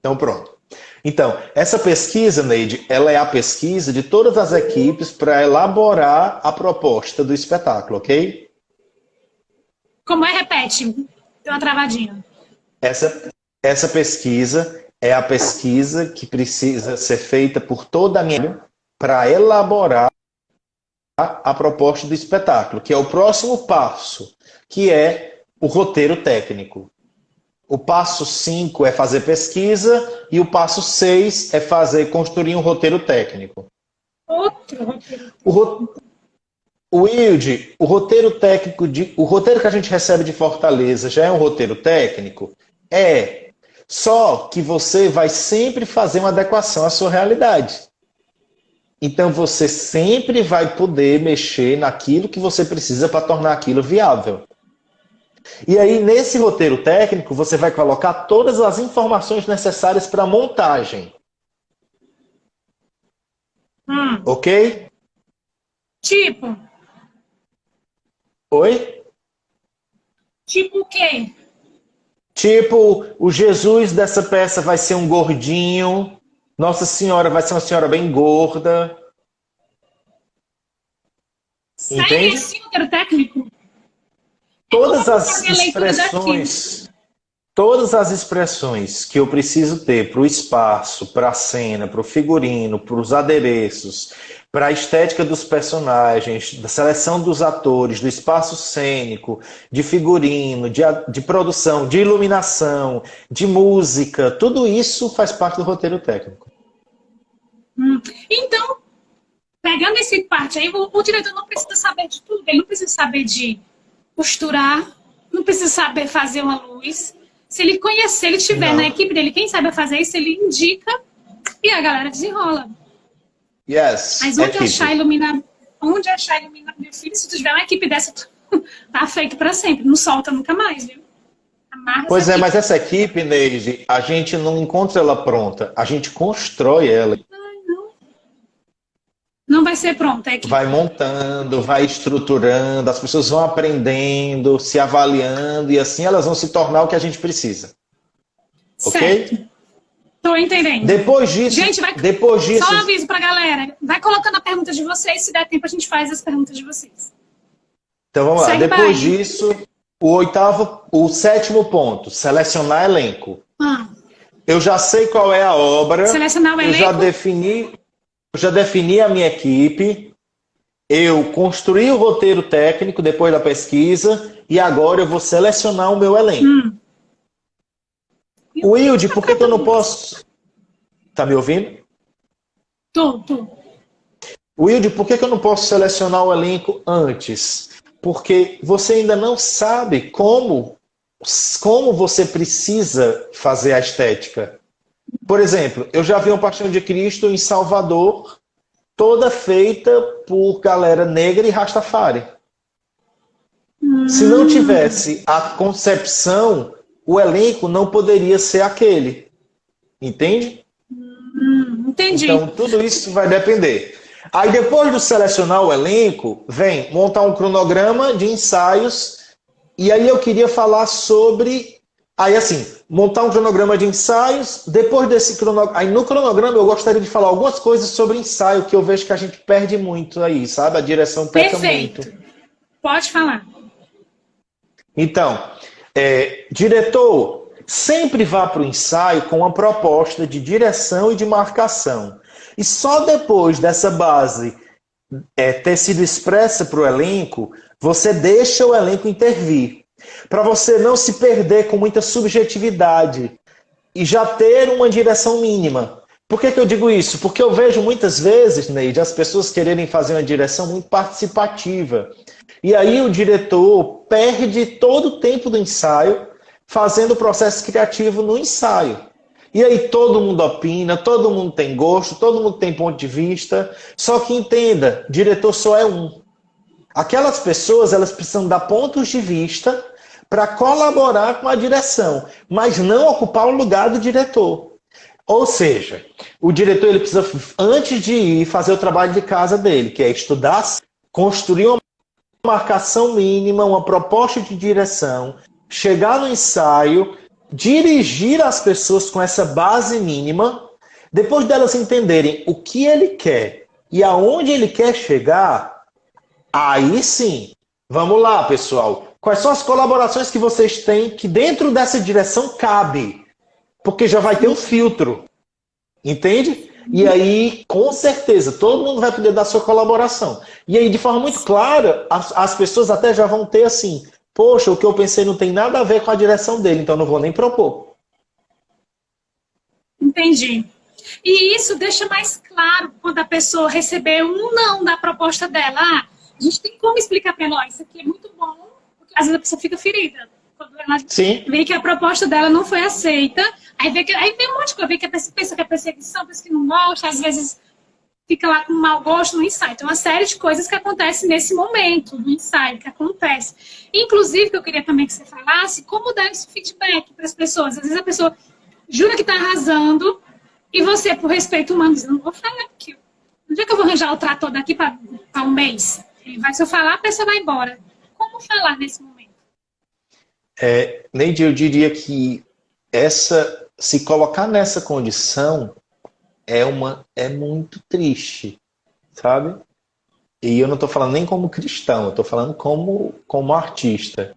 Então pronto. Então, essa pesquisa, Neide, ela é a pesquisa de todas as equipes para elaborar a proposta do espetáculo, ok? Como é? Repete. Deu uma travadinha. Essa pesquisa é a pesquisa que precisa ser feita por toda a minha para elaborar a proposta do espetáculo, que é o próximo passo, que é o roteiro técnico. O passo 5 é fazer pesquisa e o passo 6 é construir um roteiro técnico. Outro roteiro. Wilde, o roteiro técnico, o roteiro que a gente recebe de Fortaleza já é um roteiro técnico? É. Só que você vai sempre fazer uma adequação à sua realidade. Então você sempre vai poder mexer naquilo que você precisa para tornar aquilo viável. E aí, nesse roteiro técnico, você vai colocar todas as informações necessárias para a montagem. Ok? Tipo? Oi? Tipo o quê? Tipo, o Jesus dessa peça vai ser um gordinho, Nossa Senhora vai ser uma senhora bem gorda. Sério, esse roteiro técnico? Todas as expressões que eu preciso ter para o espaço, para a cena, para o figurino, para os adereços, para a estética dos personagens, da seleção dos atores, do espaço cênico, de figurino, de produção, de iluminação, de música, tudo isso faz parte do roteiro técnico. Então, pegando esse parte aí, o diretor não precisa saber de tudo, ele não precisa saber de costurar, não precisa saber fazer uma luz. Se ele conhecer, se ele estiver na equipe dele, quem sabe fazer isso, ele indica e a galera desenrola. Yes. Mas onde achar iluminar, meu filho, se tu tiver uma equipe dessa, tá feito para sempre, não solta nunca mais, viu? Pois é, mas essa equipe, Neide, a gente não encontra ela pronta, a gente constrói ela. Não vai ser pronta a equipe. Vai montando, vai estruturando, as pessoas vão aprendendo, se avaliando, e assim elas vão se tornar o que a gente precisa. Certo. Ok? Tô entendendo. Depois disso, gente, só um aviso pra galera. Vai colocando a pergunta de vocês, se der tempo a gente faz as perguntas de vocês. Então vamos lá. Depois disso, o sétimo ponto, selecionar elenco. Eu já sei qual é a obra. Selecionar o elenco. Eu já defini a minha equipe, eu construí o roteiro técnico depois da pesquisa e agora eu vou selecionar o meu elenco. Wilde, por que eu não posso... Tá me ouvindo? Tô. Wilde, por que eu não posso selecionar o elenco antes? Porque você ainda não sabe como você precisa fazer a estética. Por exemplo, eu já vi uma Paixão de Cristo em Salvador, toda feita por galera negra e Rastafari. Se não tivesse a concepção, o elenco não poderia ser aquele. Entende? Entendi. Então, tudo isso vai depender. Aí, depois de selecionar o elenco, vem montar um cronograma de ensaios. E aí eu queria falar sobre Aí, assim, montar um cronograma de ensaios. Depois desse cronograma. Aí, no cronograma, eu gostaria de falar algumas coisas sobre ensaio, que eu vejo que a gente perde muito aí, sabe? A direção peca muito. Perfeito. Pode falar. Então, diretor, sempre vá para o ensaio com uma proposta de direção e de marcação. E só depois dessa base ter sido expressa para o elenco, você deixa o elenco intervir. Para você não se perder com muita subjetividade e já ter uma direção mínima. Por que eu digo isso? Porque eu vejo muitas vezes, Neide, as pessoas quererem fazer uma direção muito participativa. E aí o diretor perde todo o tempo do ensaio fazendo o processo criativo no ensaio. E aí todo mundo opina, todo mundo tem gosto, todo mundo tem ponto de vista. Só que entenda, diretor só é um. Aquelas pessoas, elas precisam dar pontos de vista para colaborar com a direção, mas não ocupar o lugar do diretor. Ou seja, o diretor ele precisa, antes de ir, fazer o trabalho de casa dele, que é estudar, construir uma marcação mínima, uma proposta de direção, chegar no ensaio, dirigir as pessoas com essa base mínima, depois delas entenderem o que ele quer e aonde ele quer chegar, aí sim, vamos lá, pessoal. Quais são as colaborações que vocês têm que dentro dessa direção cabe? Porque já vai ter um filtro, entende? E aí, com certeza, todo mundo vai poder dar sua colaboração. E aí, de forma muito clara, as pessoas até já vão ter assim, poxa, o que eu pensei não tem nada a ver com a direção dele, então não vou nem propor. Entendi. E isso deixa mais claro quando a pessoa receber um não da proposta dela. Ah, a gente tem como explicar para ela, isso aqui é muito bom, porque às vezes a pessoa fica ferida. Quando ela vê que a proposta dela não foi aceita, aí vem um monte de coisa, vê que a pessoa pensa que é perseguição, pensa que não gosta, às vezes fica lá com mau gosto no ensaio. Então, uma série de coisas que acontecem nesse momento do ensaio, que acontece. Inclusive, que eu queria também que você falasse, como dar esse feedback para as pessoas. Às vezes a pessoa jura que está arrasando, e você, por respeito humano, diz, não vou falar, porque onde é que eu vou arranjar o trator daqui para um mês? Se eu falar, a pessoa vai embora. Como falar nesse momento? Neide, eu diria que se colocar nessa condição é muito triste, sabe? E eu não estou falando nem como cristão, eu estou falando como artista.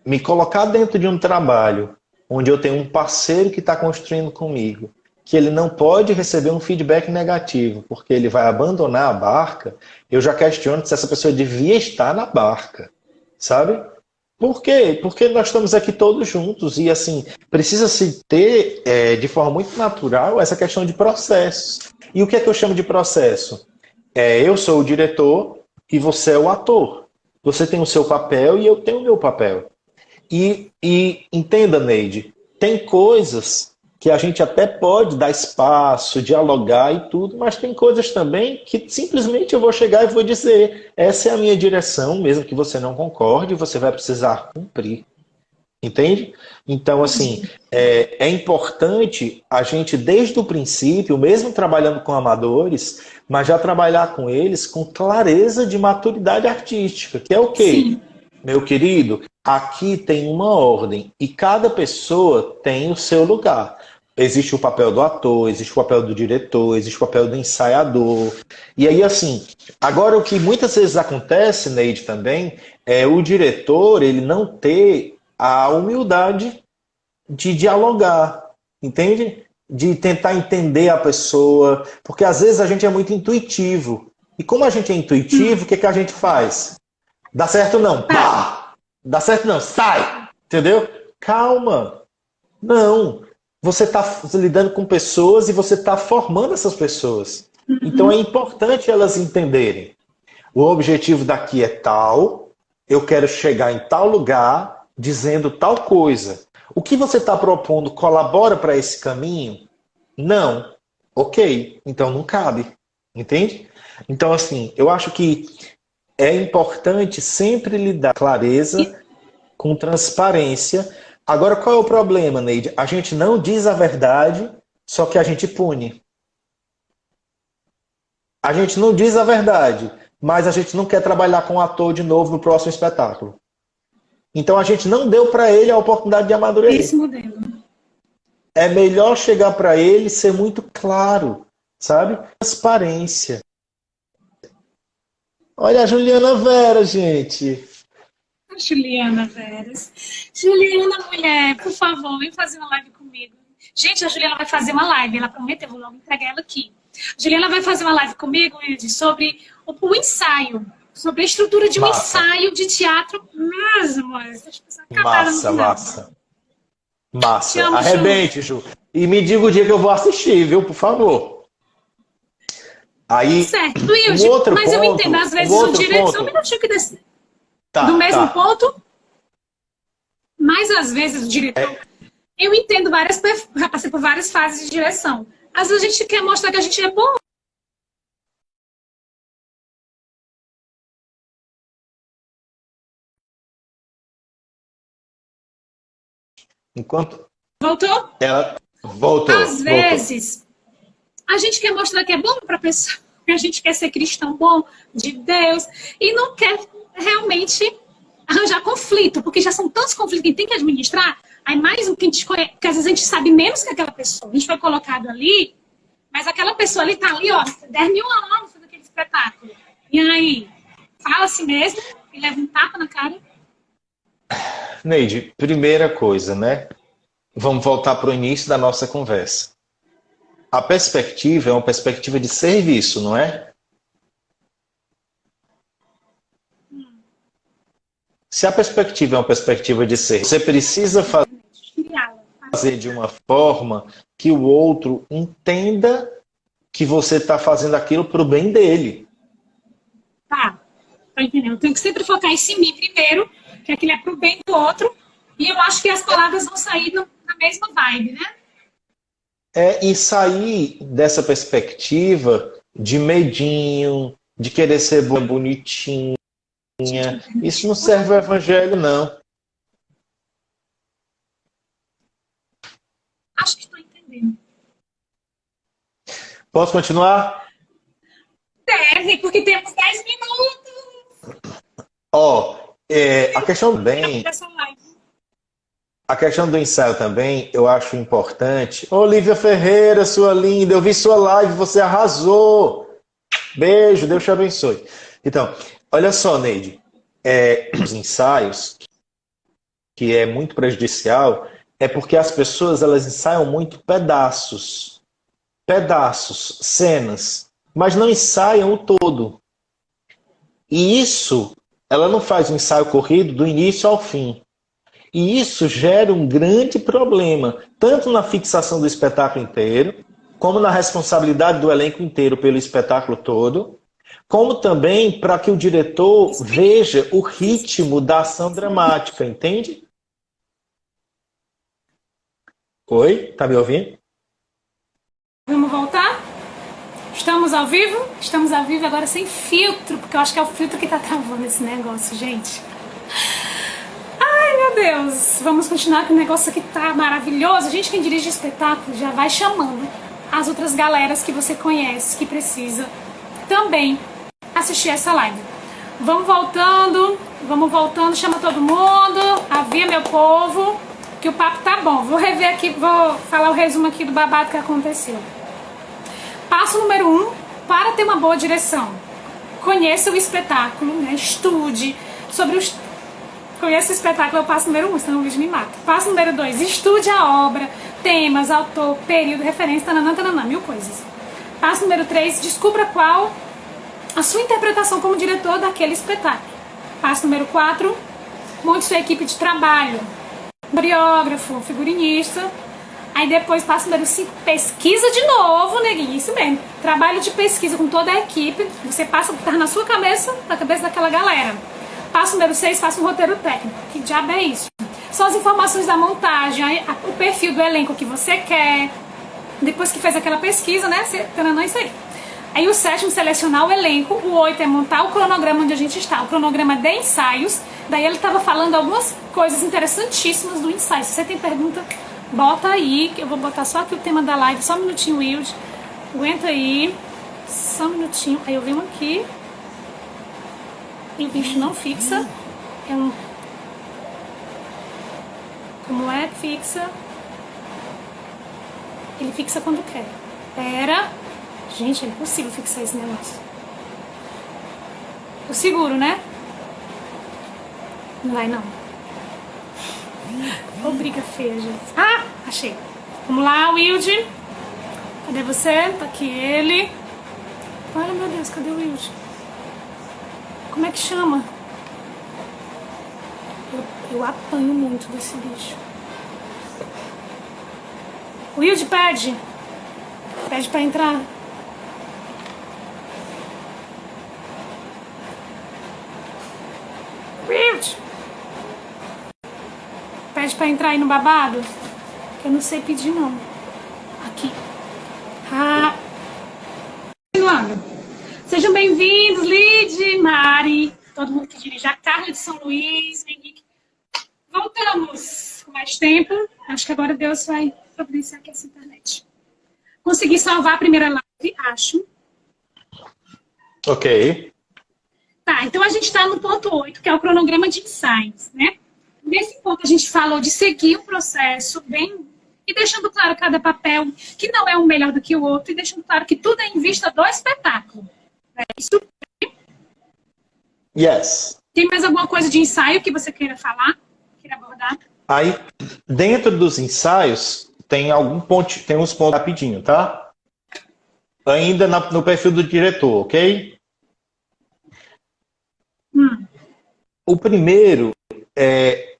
Me colocar dentro de um trabalho onde eu tenho um parceiro que está construindo comigo, que ele não pode receber um feedback negativo, porque ele vai abandonar a barca, eu já questiono se essa pessoa devia estar na barca, sabe? Por quê? Porque nós estamos aqui todos juntos e, assim, precisa-se ter, de forma muito natural, essa questão de processos. E o que é que eu chamo de processo? Eu sou o diretor e você é o ator. Você tem o seu papel e eu tenho o meu papel. E entenda, Neide, tem coisas que a gente até pode dar espaço, dialogar e tudo, mas tem coisas também que simplesmente eu vou chegar e vou dizer, essa é a minha direção, mesmo que você não concorde, você vai precisar cumprir. Entende? Então, assim, é importante a gente, desde o princípio, mesmo trabalhando com amadores, mas já trabalhar com eles com clareza de maturidade artística, que é o quê? Sim. Meu querido, aqui tem uma ordem e cada pessoa tem o seu lugar. Existe o papel do ator, existe o papel do diretor, existe o papel do ensaiador. E aí, assim, agora o que muitas vezes acontece, Neide, também, é o diretor ele não ter a humildade de dialogar, entende? De tentar entender a pessoa, porque às vezes a gente é muito intuitivo. E como a gente é intuitivo, o que a gente faz? Dá certo não? Pá! Dá certo não? Sai! Entendeu? Calma! Não! Você está lidando com pessoas e você está formando essas pessoas. Então é importante elas entenderem. O objetivo daqui é tal, eu quero chegar em tal lugar dizendo tal coisa. O que você está propondo colabora para esse caminho? Não. Ok, então não cabe. Entende? Então, assim, eu acho que é importante sempre lidar com clareza, com transparência. Agora, qual é o problema, Neide? A gente não diz a verdade, só que a gente pune. A gente não diz a verdade, mas a gente não quer trabalhar com o ator de novo no próximo espetáculo. Então a gente não deu para ele a oportunidade de amadurecer. Esse modelo. É melhor chegar para ele e ser muito claro, sabe? Transparência. Olha a Juliana Vera, gente. Juliana Veras. Juliana, mulher, por favor, vem fazer uma live comigo. Gente, a Juliana vai fazer uma live, ela prometeu, vou logo entregar ela aqui. Juliana vai fazer uma live comigo, Wilde, sobre o ensaio, sobre a estrutura de um ensaio de teatro mesmo. Massa. Arrebente, Ju. E me diga o dia que eu vou assistir, viu, por favor. Aí, certo, Wilde, mas eu entendo, às vezes o diretor... Só um minutinho que desce. Do mesmo ponto, mas às vezes o diretor... Eu entendo já passei por várias fases de direção. Às vezes a gente quer mostrar que a gente é bom. Enquanto... Voltou? Ela voltou. Às vezes, a gente quer mostrar que é bom para a pessoa, que a gente quer ser cristão bom, de Deus, e não quer realmente arranjar conflito, porque já são tantos conflitos que a gente tem que administrar. Aí mais o que a gente conhece, que às vezes a gente sabe menos que aquela pessoa. A gente foi colocado ali, mas aquela pessoa ali tá ali, ó, 10 mil anos naquele espetáculo. E aí, fala assim mesmo e leva um tapa na cara. Neide, primeira coisa, né? Vamos voltar para o início da nossa conversa. A perspectiva é uma perspectiva de serviço, não é? Se a perspectiva é uma perspectiva de serviço, você precisa fazer de uma forma que o outro entenda que você está fazendo aquilo para o bem dele. Tá entendendo? Eu tenho que sempre focar em mim primeiro, que aquilo é para o bem do outro, e eu acho que as palavras vão sair na mesma vibe, né? E sair dessa perspectiva de medinho, de querer ser bonitinho. Isso não serve ao evangelho, não. Acho que estou entendendo. Posso continuar? Deve, porque temos 10 minutos. A questão também... A questão do ensaio também, eu acho importante. Olivia Ferreira, sua linda, eu vi sua live, você arrasou. Beijo, Deus te abençoe. Então, olha só, Neide, os ensaios, que é muito prejudicial, é porque as pessoas elas ensaiam muito pedaços, cenas, mas não ensaiam o todo. E isso, ela não faz um ensaio corrido do início ao fim. E isso gera um grande problema, tanto na fixação do espetáculo inteiro, como na responsabilidade do elenco inteiro pelo espetáculo todo, como também para que o diretor veja o ritmo da ação dramática, entende? Oi? Tá me ouvindo? Vamos voltar? Estamos ao vivo? Estamos ao vivo agora sem filtro, porque eu acho que é o filtro que tá travando esse negócio, gente. Ai, meu Deus. Vamos continuar, que o negócio aqui tá maravilhoso. Gente, quem dirige espetáculo já vai chamando as outras galeras que você conhece, que precisa também assistir essa live. Vamos voltando, chama todo mundo, avia meu povo, que o papo tá bom. Vou rever aqui, vou falar o resumo aqui do babado que aconteceu. Passo número 1, para ter uma boa direção. Conheça o espetáculo, né? Estude sobre os... Conheça o espetáculo, é o passo número 1, senão o vídeo me mata. Passo número 2, estude a obra, temas, autor, período, referência, tananã, 1000 coisas. Passo número 3, descubra qual a sua interpretação como diretor daquele espetáculo. Passo número 4, monte sua equipe de trabalho. Coreógrafo, figurinista. Aí depois, passo número 5, pesquisa de novo, neguinho, isso mesmo. Trabalho de pesquisa com toda a equipe. Você passa o que tá na sua cabeça, na cabeça daquela galera. Passo número 6, faça um roteiro técnico. Que diabo é isso? São as informações da montagem, o perfil do elenco que você quer. Depois que fez aquela pesquisa, né? Não, isso aí. Aí o 7, selecionar o elenco. O 8 é montar o cronograma onde a gente está. O cronograma de ensaios. Daí ele estava falando algumas coisas interessantíssimas do ensaio. Se você tem pergunta, bota aí, que eu vou botar só aqui o tema da live. Só um minutinho, Wilde. Aguenta aí. Só um minutinho. Aí eu venho aqui. E o bicho não fixa. Como é que fixa? Ele fixa quando quer. Pera. Gente, é impossível fixar esse negócio. Eu seguro, né? Não vai, não. Ô, briga feia, gente. Ah, achei. Vamos lá, Wilde. Cadê você? Tá aqui ele. Olha, meu Deus, cadê o Wilde? Como é que chama? Eu apanho muito desse bicho. Wilde, pede. Pede pra entrar. Wilde. Pede pra entrar aí no babado. Que eu não sei pedir, não. Aqui. Ah. Continuando. Sejam bem-vindos, Lid, Mari, todo mundo que dirige a Carla de São Luís, Henrique. Voltamos com mais tempo. Acho que agora Deus vai providenciar aqui essa internet. Consegui salvar a primeira live, acho. Ok. Tá, então a gente está no ponto 8, que é o cronograma de ensaios, né? Nesse ponto a gente falou de seguir um processo bem... E deixando claro cada papel, que não é um melhor do que o outro, e deixando claro que tudo é em vista do espetáculo. É isso? Yes. Tem mais alguma coisa de ensaio que você queira falar? Queira abordar? Aí, dentro dos ensaios, tem uns pontos rapidinho, tá? Ainda no perfil do diretor, ok? O primeiro é: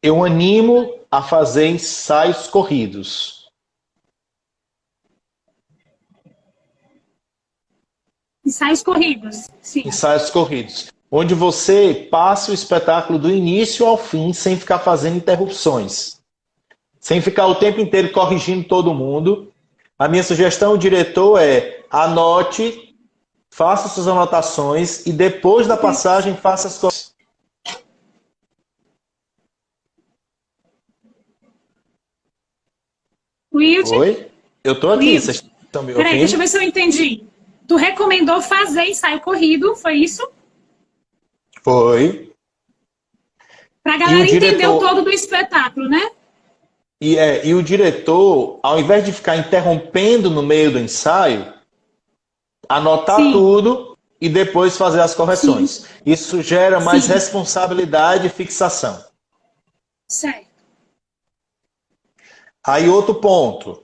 eu animo a fazer ensaios corridos. Ensaios corridos, sim. Ensaios corridos. Onde você passa o espetáculo do início ao fim, sem ficar fazendo interrupções. Sem ficar o tempo inteiro corrigindo todo mundo. A minha sugestão ao diretor é: anote, faça suas anotações e depois da passagem faça as coisas. Wilde? Oi? Eu tô aqui, Wilde. vocês estão me ouvindo? Peraí, deixa eu ver se eu entendi. Tu recomendou fazer ensaio corrido, foi isso? Foi. Pra galera diretor... entender o todo do espetáculo, né? E o diretor, ao invés de ficar interrompendo no meio do ensaio, anotar Sim. tudo e depois fazer as correções. Sim. Isso gera mais Sim. responsabilidade e fixação. Certo. Aí outro ponto.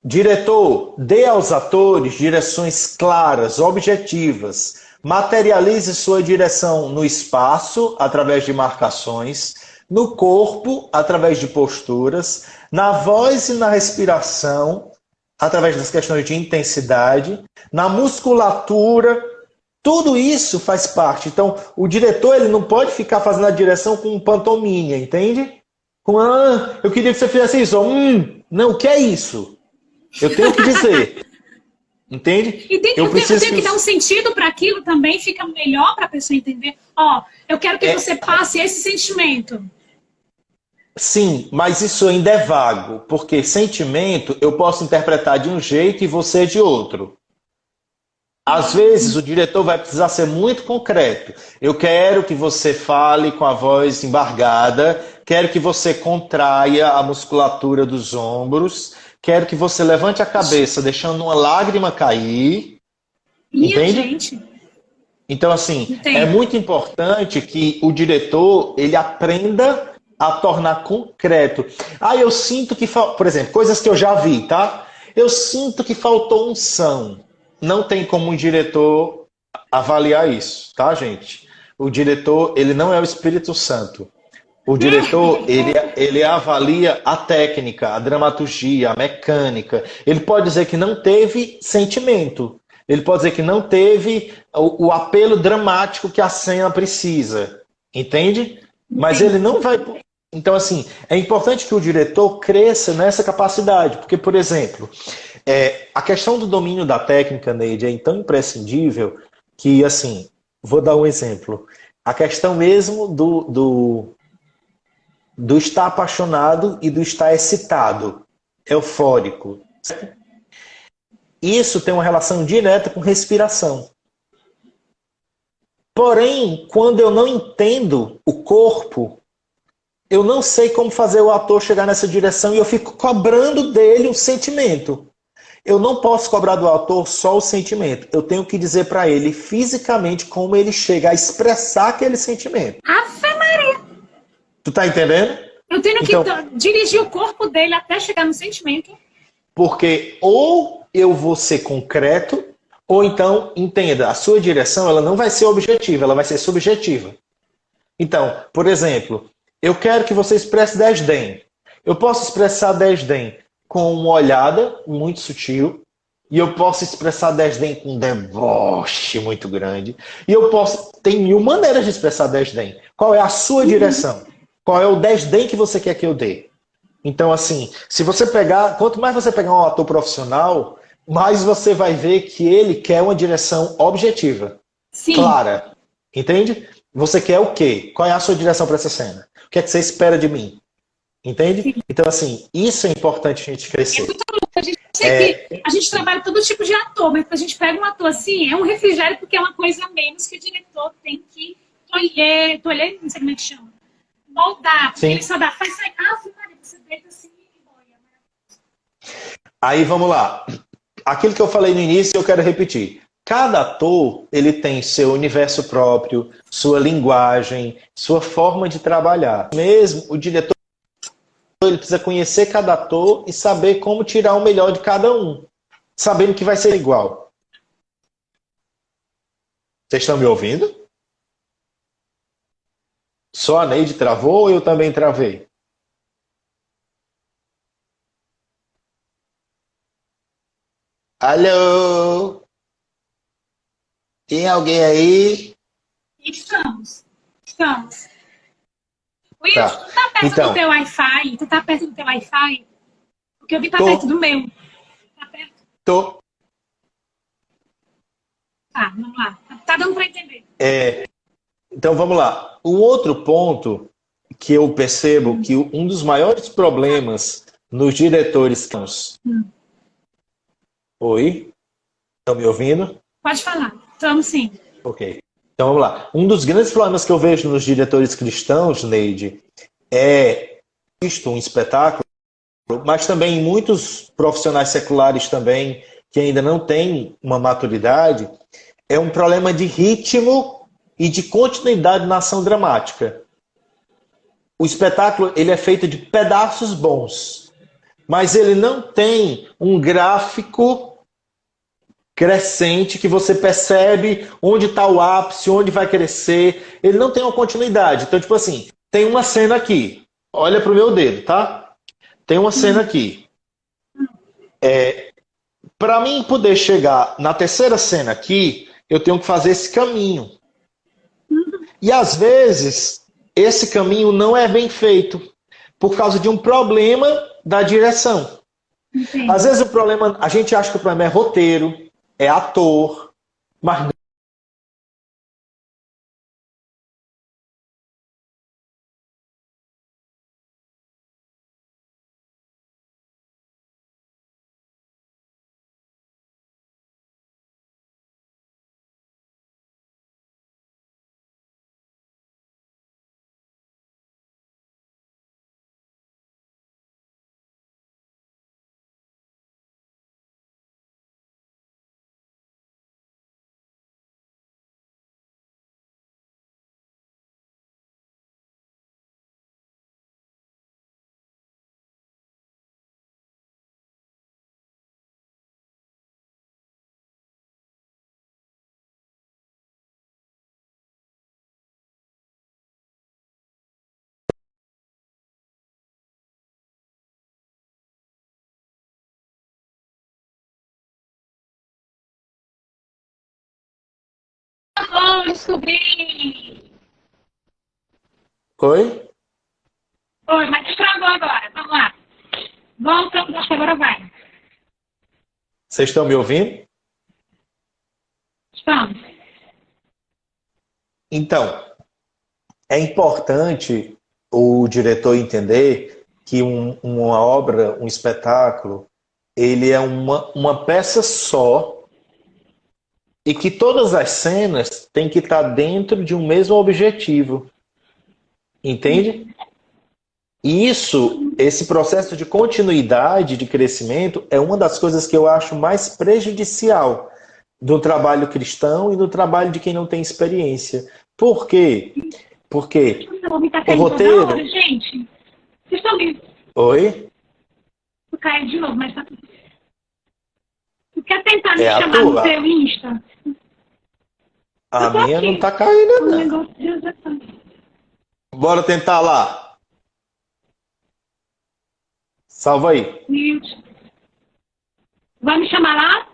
Diretor, dê aos atores direções claras, objetivas. Materialize sua direção no espaço, através de marcações, no corpo, através de posturas, na voz e na respiração, através das questões de intensidade, na musculatura. Tudo isso faz parte. Então, o diretor ele não pode ficar fazendo a direção com pantomima, entende? Eu queria que você fizesse isso. Não, o que é isso? Eu tenho que dizer. Entende? E eu tenho que dar um sentido para aquilo também, fica melhor para a pessoa entender. Eu quero que você passe esse sentimento. Sim, mas isso ainda é vago, porque sentimento eu posso interpretar de um jeito e você de outro. Às vezes o diretor vai precisar ser muito concreto. Eu quero que você fale com a voz embargada, quero que você contraia a musculatura dos ombros, quero que você levante a cabeça deixando uma lágrima cair. Entende? Gente. Então, assim, Entendo. É muito importante que o diretor ele aprenda a tornar concreto. Eu sinto que, por exemplo, coisas que eu já vi, tá? Eu sinto que faltou unção. Não tem como um diretor avaliar isso, tá, gente? O diretor, ele não é o Espírito Santo. O diretor, ele avalia a técnica, a dramaturgia, a mecânica. Ele pode dizer que não teve sentimento. Ele pode dizer que não teve o apelo dramático que a cena precisa. Entende? Mas ele não vai... Então, assim, é importante que o diretor cresça nessa capacidade. Porque, por exemplo, a questão do domínio da técnica, Neide, é tão imprescindível que, assim, vou dar um exemplo. A questão mesmo do estar apaixonado e do estar excitado, eufórico. Certo? Isso tem uma relação direta com respiração. Porém, quando eu não entendo o corpo, eu não sei como fazer o ator chegar nessa direção e eu fico cobrando dele um sentimento. Eu não posso cobrar do ator só o sentimento. Eu tenho que dizer para ele fisicamente como ele chega a expressar aquele sentimento. Ave Maria! Tu tá entendendo? Eu tenho que Então, dirigir o corpo dele até chegar no sentimento. porque ou eu vou ser concreto, ou então, entenda, a sua direção ela não vai ser objetiva, ela vai ser subjetiva. Então, por exemplo, eu quero que você expresse desdém. Eu posso expressar desdém com uma olhada muito sutil, e eu posso expressar desdém com um deboche muito grande, e eu posso... Tem mil maneiras de expressar desdém. Qual é a sua direção? Qual é o desdém que você quer que eu dê? Então, assim, se você pegar... Quanto mais você pegar um ator profissional, mais você vai ver que ele quer uma direção objetiva, Sim. clara. Entende? Você quer o quê? Qual é a sua direção para essa cena? O que é que você espera de mim? Entende? Sim. Então, assim, isso é importante a gente crescer. É muito louco. A gente que a gente trabalha todo tipo de ator, mas a gente pega um ator assim, é um refrigério porque é uma coisa a menos que o diretor tem que tolher, não sei como é que chama, moldar. Porque ele só dá, faz sair, Maria, você deita assim e boia. Aí, vamos lá. Aquilo que eu falei no início, eu quero repetir. Cada ator, ele tem seu universo próprio, sua linguagem, sua forma de trabalhar. Mesmo o diretor, ele precisa conhecer cada ator e saber como tirar o melhor de cada um, sabendo que vai ser igual. Vocês estão me ouvindo? Só a Neide travou ou eu também travei? Alô? Tem alguém aí? Estamos. Will, Tá. tu tá perto Então, do teu Wi-Fi? Tu tá perto do teu Wi-Fi? Porque eu vi tá Tô. perto do meu. Tá perto? tô. Tá, vamos lá. Tá dando pra entender. Então vamos lá. Um outro ponto que eu percebo que um dos maiores problemas nos diretores. Oi? Estão me ouvindo? Pode falar. Estamos sim. Ok. Então vamos lá. Um dos grandes problemas que eu vejo nos diretores cristãos, Neide, é isto, um espetáculo, mas também muitos profissionais seculares também, que ainda não têm uma maturidade, é um problema de ritmo e de continuidade na ação dramática. O espetáculo ele é feito de pedaços bons, mas ele não tem um gráfico crescente que você percebe onde está o ápice, onde vai crescer. Ele não tem uma continuidade. Então, tipo assim, tem uma cena aqui. Olha para o meu dedo, tá? Tem uma cena aqui. Para mim poder chegar na terceira cena aqui, eu tenho que fazer esse caminho. E às vezes, esse caminho não é bem feito por causa de um problema da direção. Entendi. Às vezes o problema, a gente acha que o problema é roteiro, é ator, mas Descobri. Oi? Oi, mas estragou agora. Vamos lá. Voltamos, acho que agora vai. Vocês estão me ouvindo? Estamos. Então, é importante o diretor entender que uma obra, um espetáculo, ele é uma peça só e que todas as cenas têm que estar dentro de um mesmo objetivo. Entende? E isso, esse processo de continuidade de crescimento é uma das coisas que eu acho mais prejudicial do trabalho cristão e do trabalho de quem não tem experiência. Por quê? Porque Eu vou me o caindo toda hora, roteiro... gente. Vocês estão me... Oi? Eu caio de novo, mas tá tudo certo. Tu quer tentar me É a chamar no tua. teu Insta? A Eu tô minha aqui. não tá caindo, O não. negócio de execução. Bora tentar lá. Salva aí. Mute. Vai me chamar lá?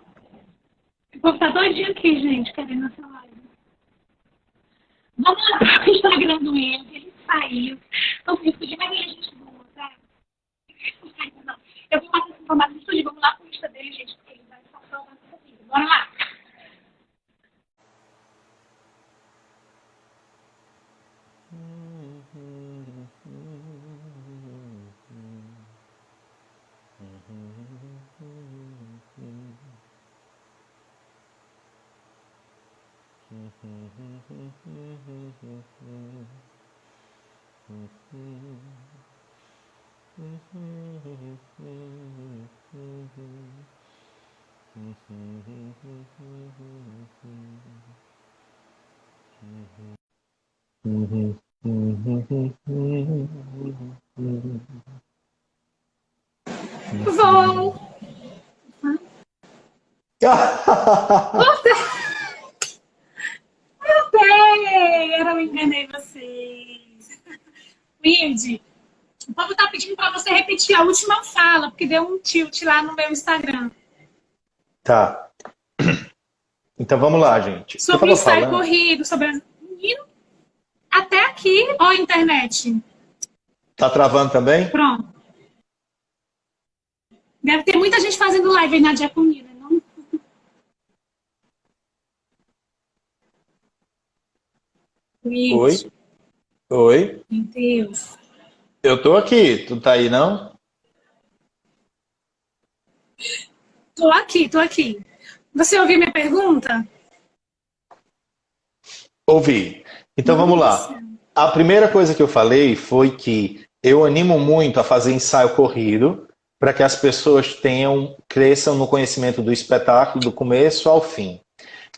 O povo tá doidinho aqui, gente, querendo essa live. Vamos lá pro Instagram do Enzo, ele saiu. Então, se estudar, mas ele é gente boa, tá? Não. Eu vou passar essa informação no estúdio, vamos lá pro Insta dele, gente, porque ele vai passar uma coisa. Bora lá. Vou. Voltei! Eu não enganei vocês. Wilde, o povo tá pedindo para você repetir a última fala, porque deu um tilt lá no meu Instagram. Tá. Então vamos lá, gente. Sobre o ensaio corrido, sobre as... Menino, até aqui, ó a internet. Tá travando também? Pronto. Deve ter muita gente fazendo live aí na Diaconia, não? Oi? Oi? Meu Deus. Eu tô aqui. Tu tá aí, não? Tô aqui, tô aqui. Você ouviu minha pergunta? Ouvi. Então vamos lá. A primeira coisa que eu falei foi que eu animo muito a fazer ensaio corrido para que as pessoas cresçam no conhecimento do espetáculo do começo ao fim.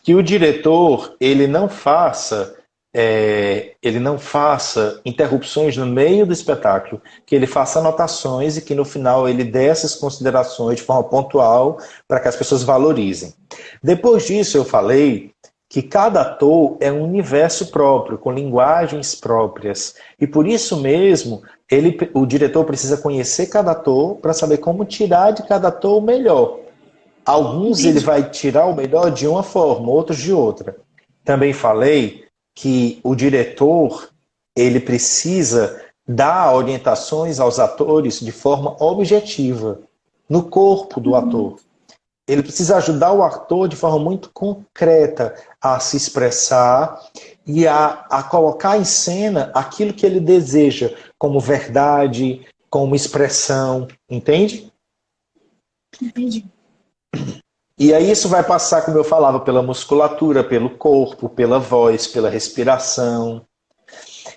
Que o diretor ele não faça interrupções no meio do espetáculo, que ele faça anotações e que no final ele dê essas considerações de forma pontual para que as pessoas valorizem. Depois disso eu falei que cada ator é um universo próprio, com linguagens próprias. E por isso mesmo, o diretor precisa conhecer cada ator para saber como tirar de cada ator o melhor. Alguns ele vai tirar o melhor de uma forma, outros de outra. Também falei que o diretor ele precisa dar orientações aos atores de forma objetiva, no corpo do ator. Ele precisa ajudar o ator de forma muito concreta a se expressar e a colocar em cena aquilo que ele deseja como verdade, como expressão, entende? Entendi. E aí isso vai passar, como eu falava, pela musculatura, pelo corpo, pela voz, pela respiração.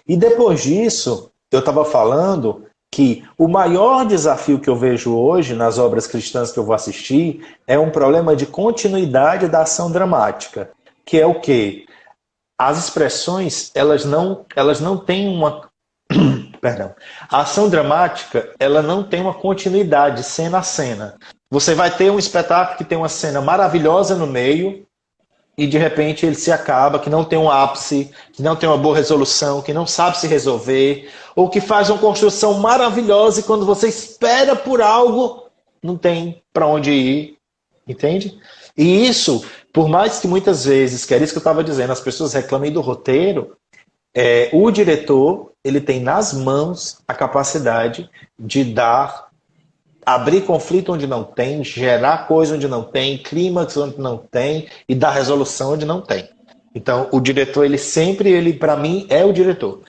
E depois disso, eu estava falando que o maior desafio que eu vejo hoje nas obras cristãs que eu vou assistir é um problema de continuidade da ação dramática, que é o quê? As expressões, elas não têm uma... Perdão. A ação dramática, ela não tem uma continuidade, cena a cena. Você vai ter um espetáculo que tem uma cena maravilhosa no meio e de repente ele se acaba, que não tem um ápice, que não tem uma boa resolução, que não sabe se resolver, ou que faz uma construção maravilhosa e quando você espera por algo, não tem para onde ir, entende? E isso, por mais que muitas vezes, que era isso que eu estava dizendo, as pessoas reclamem do roteiro, o diretor ele tem nas mãos a capacidade de abrir conflito onde não tem, gerar coisa onde não tem, clímax onde não tem e dar resolução onde não tem. Então, o diretor, ele para mim, é o diretor.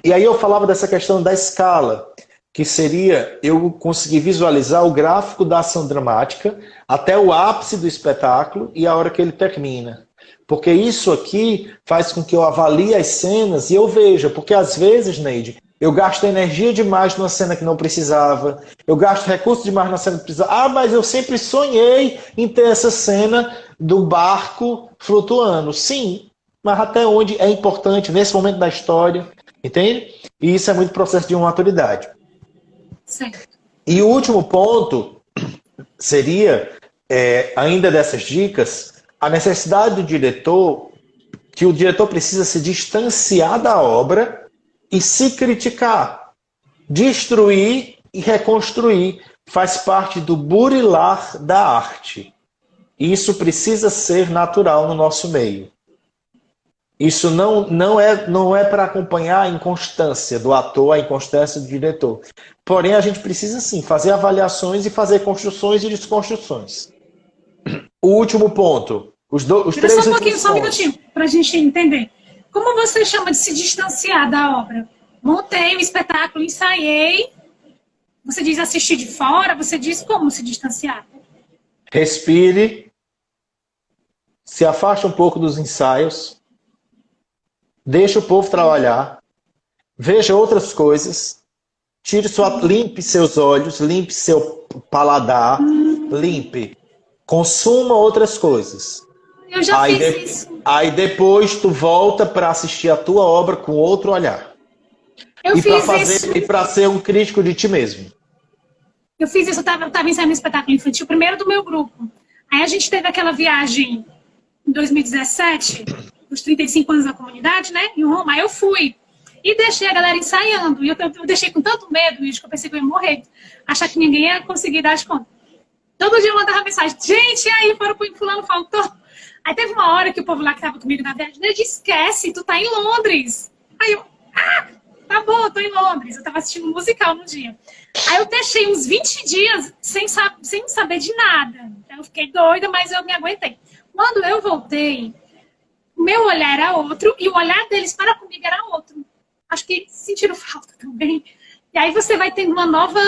E aí eu falava dessa questão da escala, que seria eu conseguir visualizar o gráfico da ação dramática até o ápice do espetáculo e a hora que ele termina. Porque isso aqui faz com que eu avalie as cenas e eu veja, porque às vezes, Neide, Eu gasto energia demais numa cena que não precisava. Eu gasto recurso demais numa cena que precisava. Ah, mas eu sempre sonhei em ter essa cena do barco flutuando. Sim, mas até onde é importante nesse momento da história, entende? E isso é muito processo de uma maturidade. Certo. E o último ponto seria, ainda dessas dicas, a necessidade do diretor, que o diretor precisa se distanciar da obra e se criticar. Destruir e reconstruir faz parte do burilar da arte. Isso precisa ser natural no nosso meio. Isso não é para acompanhar a inconstância do ator, a inconstância do diretor. Porém, a gente precisa sim fazer avaliações e fazer construções e desconstruções. O último ponto. Os três Só um pouquinho, últimos só um pontos. minutinho, para a gente entender. Como você chama de se distanciar da obra? Montei um espetáculo, ensaiei. Você diz assistir de fora, você diz como se distanciar? Respire. Se afaste um pouco dos ensaios. Deixe o povo trabalhar. Veja outras coisas. Limpe seus olhos, limpe seu paladar, limpe. Consuma outras coisas. Eu já fiz isso. Aí depois tu volta para assistir a tua obra com outro olhar. Eu fiz isso. E para ser um crítico de ti mesmo. Eu fiz isso, eu tava ensaiando um espetáculo infantil, primeiro do meu grupo. Aí a gente teve aquela viagem em 2017, os 35 anos da comunidade, né, em Roma. Aí eu fui e deixei a galera ensaiando. E eu deixei com tanto medo, que eu pensei que eu ia morrer. Achar que ninguém ia conseguir dar as contas. Todo dia eu mandava mensagem, gente, aí foram pro fulano, faltou. Aí teve uma hora que o povo lá que tava comigo na viagem, ele disse, esquece, tu tá em Londres. Aí eu, tá bom, eu tô em Londres. Eu tava assistindo um musical no dia. Aí eu deixei uns 20 dias sem saber de nada. Eu fiquei doida, mas eu me aguentei. Quando eu voltei, o meu olhar era outro e o olhar deles para comigo era outro. Acho que sentiram falta também. E aí você vai tendo um novo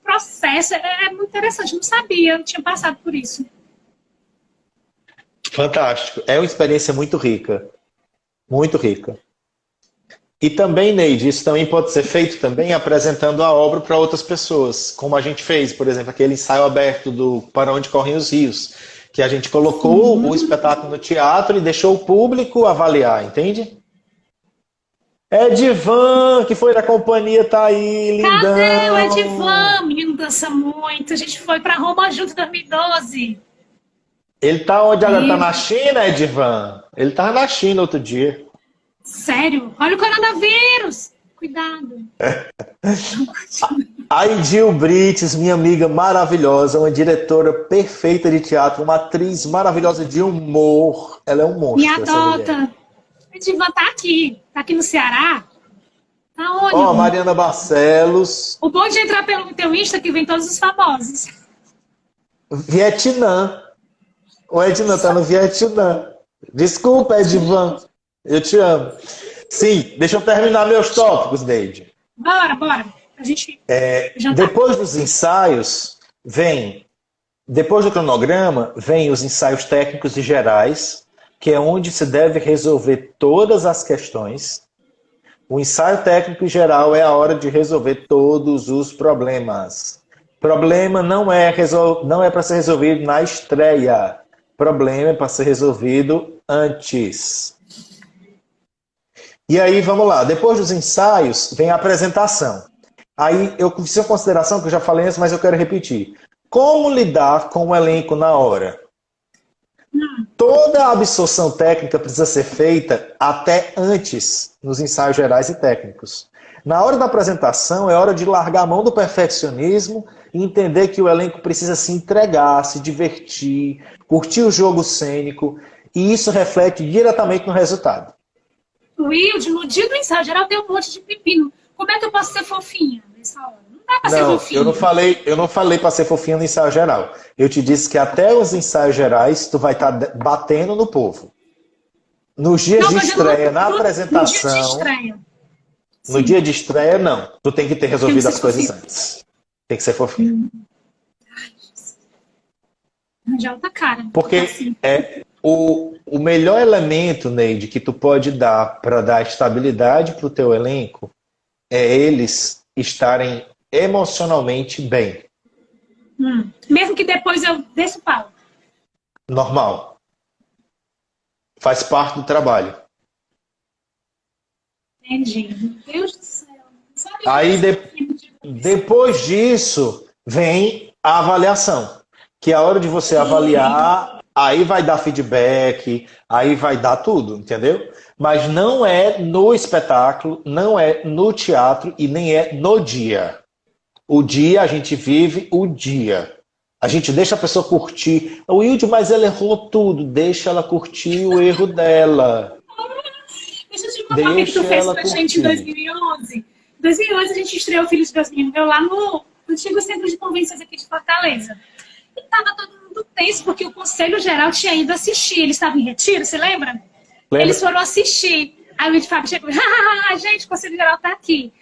processo. É muito interessante. Não sabia, eu não tinha passado por isso. Fantástico. É uma experiência muito rica. Muito rica. E também, Neide, isso também pode ser feito também apresentando a obra para outras pessoas, como a gente fez, por exemplo, aquele ensaio aberto do Para Onde Correm os Rios, que a gente colocou o espetáculo no teatro e deixou o público avaliar, entende? Edivan, que foi da companhia, tá aí, lindão. Cadê o Edivan? Menino dança muito. A gente foi para Roma junto em 2012. Ele tá onde? Ela tá na China, Edivan? Ele tava na China outro dia. Sério? Olha o coronavírus! Cuidado. A Idil Brites, minha amiga maravilhosa, uma diretora perfeita de teatro, uma atriz maravilhosa de humor. Ela é um monstro. Me adota. Edivan tá aqui no Ceará. Tá onde? Ó, Mariana Barcelos. O bom de entrar pelo teu Insta que vem todos os famosos. Vietnã. O Ednan tá no Vietnã. Desculpa, Edivan. Eu te amo. Sim, deixa eu terminar meus tópicos, Neide. Bora. A gente Depois dos ensaios, depois do cronograma, vem os ensaios técnicos e gerais, que é onde se deve resolver todas as questões. O ensaio técnico e geral é a hora de resolver todos os problemas. Problema não é para ser resolvido na estreia. Problema é para ser resolvido antes. E aí, vamos lá. Depois dos ensaios, vem a apresentação. Aí, eu fiz uma consideração que eu já falei antes, mas eu quero repetir. Como lidar com o elenco na hora? Toda a absorção técnica precisa ser feita até antes, nos ensaios gerais e técnicos. Na hora da apresentação, é hora de largar a mão do perfeccionismo e entender que o elenco precisa se entregar, se divertir, curtir o jogo cênico, e isso reflete diretamente no resultado. Wilde, no dia do ensaio geral tem um monte de pepino. Como é que eu posso ser fofinha nessa hora? Não dá pra ser fofinha. Eu não falei para ser fofinha no ensaio geral. Eu te disse que até os ensaios gerais tu vai estar batendo no povo. Nos dias de estreia, na apresentação... No dia de estreia. No dia de estreia, não. Tu tem que ter resolvido as coisas antes. Tem que ser fofinho. Já outra cara. Porque assim. O melhor elemento, Neide, que tu pode dar para dar estabilidade para o teu elenco é eles estarem emocionalmente bem. Mesmo que depois eu desça o pau. Normal. Faz parte do trabalho. Entendi. Meu Deus do céu. Sabe Aí, isso? depois disso, vem a avaliação. Que é a hora de você avaliar, aí vai dar feedback, aí vai dar tudo, entendeu? Mas não é no espetáculo, não é no teatro e nem é no dia. O dia, a gente vive o dia. A gente deixa a pessoa curtir. O Wilde, mas ela errou tudo. Deixa ela curtir o erro dela. Deixa eu te contar o que tu fez pra gente em 2011. Em 2011 a gente estreou Filhos de Deus Menino Meu lá no antigo centro de convenções aqui de Fortaleza. E tava todo mundo tenso, porque o Conselho Geral tinha ido assistir. Eles estavam em retiro, você lembra? Lembra? Eles foram assistir. Aí o Wilde Fábio chegou, gente, o Conselho Geral tá aqui.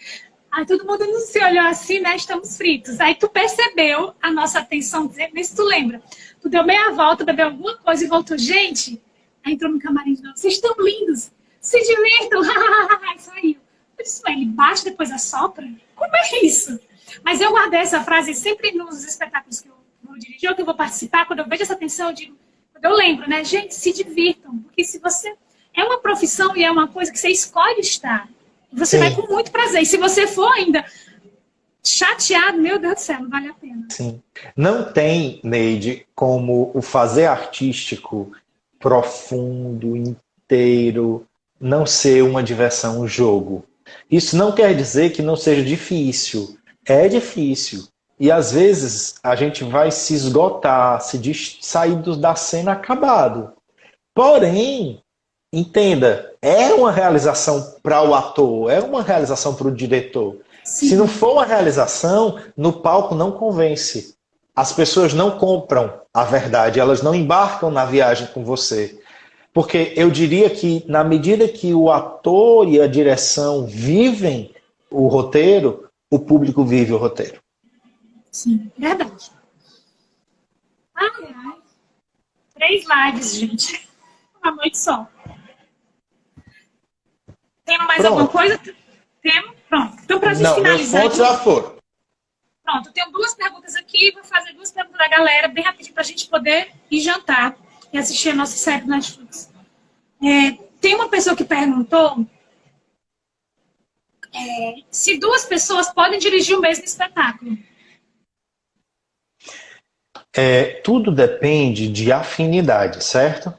Aí todo mundo se olhou assim, né? Estamos fritos. Aí tu percebeu a nossa atenção, vê se tu lembra. Tu deu meia volta, bebeu alguma coisa e voltou. Gente, aí entrou no camarim de novo. Vocês estão lindos. Se divirtam. Aí saiu. Eu disse, ele bate, depois assopra? Como é isso? Mas eu guardei essa frase sempre nos espetáculos que eu vou dirigir ou que eu vou participar. Quando eu vejo essa atenção, eu digo, quando eu lembro, né? Gente, se divirtam. Porque se você... É uma profissão e é uma coisa que você escolhe estar. Você vai com muito prazer. E se você for ainda chateado, meu Deus do céu, não vale a pena. Sim. Não tem, Neide, como o fazer artístico profundo, inteiro, não ser uma diversão, um jogo. Isso não quer dizer que não seja difícil. É difícil. E às vezes a gente vai se esgotar, sair da cena acabado. Porém, entenda, é uma realização para o ator, é uma realização para o diretor. Sim. Se não for uma realização, no palco não convence. As pessoas não compram a verdade, elas não embarcam na viagem com você. Porque eu diria que, na medida que o ator e a direção vivem o roteiro, o público vive o roteiro. Sim, verdade. Ai, ai. 3 lives, gente. Uma noite só. Tem mais Pronto. alguma coisa? Temos? Pronto. Então, pra gente finalizar... Meus pontos já foram. Pronto, eu tenho 2 perguntas aqui. Vou fazer 2 perguntas da galera, bem rapidinho, pra gente poder ir jantar e assistir a nossa série do Netflix. Tem uma pessoa que perguntou se 2 pessoas podem dirigir o mesmo espetáculo. Tudo depende de afinidade, certo?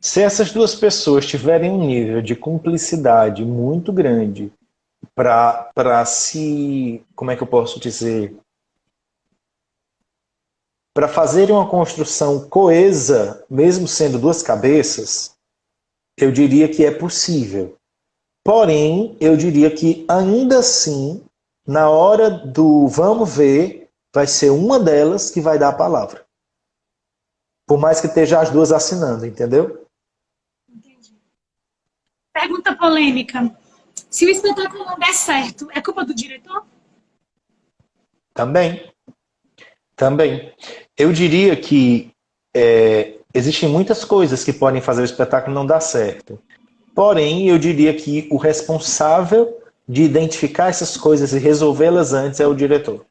Se essas 2 pessoas tiverem um nível de cumplicidade muito grande para se... Como é que eu posso dizer? Para fazerem uma construção coesa, mesmo sendo 2 cabeças, eu diria que é possível. Porém, eu diria que ainda assim, na hora do vamos ver, vai ser uma delas que vai dar a palavra. Por mais que esteja as 2 assinando, entendeu? Entendi. Pergunta polêmica. Se o espetáculo não der certo, é culpa do diretor? Também. Eu diria que existem muitas coisas que podem fazer o espetáculo não dar certo. Porém, eu diria que o responsável de identificar essas coisas e resolvê-las antes é o diretor.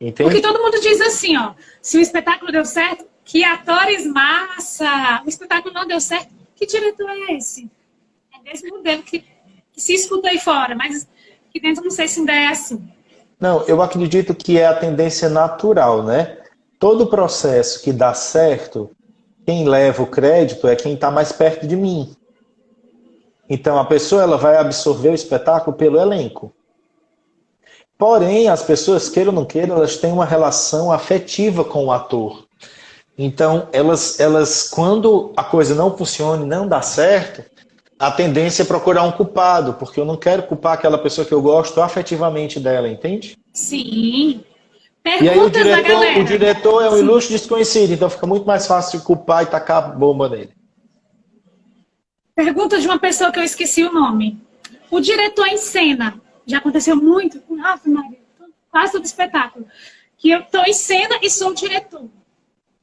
Entende? Porque todo mundo diz assim, ó, se o espetáculo deu certo, que atores massa. O espetáculo não deu certo, que diretor é esse? É desse modelo que se escuta aí fora, mas aqui dentro não sei se ainda é assim. Não, eu acredito que é a tendência natural, né? Todo processo que dá certo, quem leva o crédito é quem está mais perto de mim. Então a pessoa ela vai absorver o espetáculo pelo elenco. Porém, as pessoas, queiram ou não queiram, elas têm uma relação afetiva com o ator. Então, elas quando a coisa não funciona e não dá certo, a tendência é procurar um culpado, porque eu não quero culpar aquela pessoa que eu gosto afetivamente dela, entende? Sim. E aí Perguntas da galera. o diretor é um Sim. ilustre desconhecido, então fica muito mais fácil de culpar e tacar a bomba nele. Pergunta de uma pessoa que eu esqueci o nome. O diretor em cena, já aconteceu muito com Rafa Maria, quase todo espetáculo, que eu estou em cena e sou o diretor.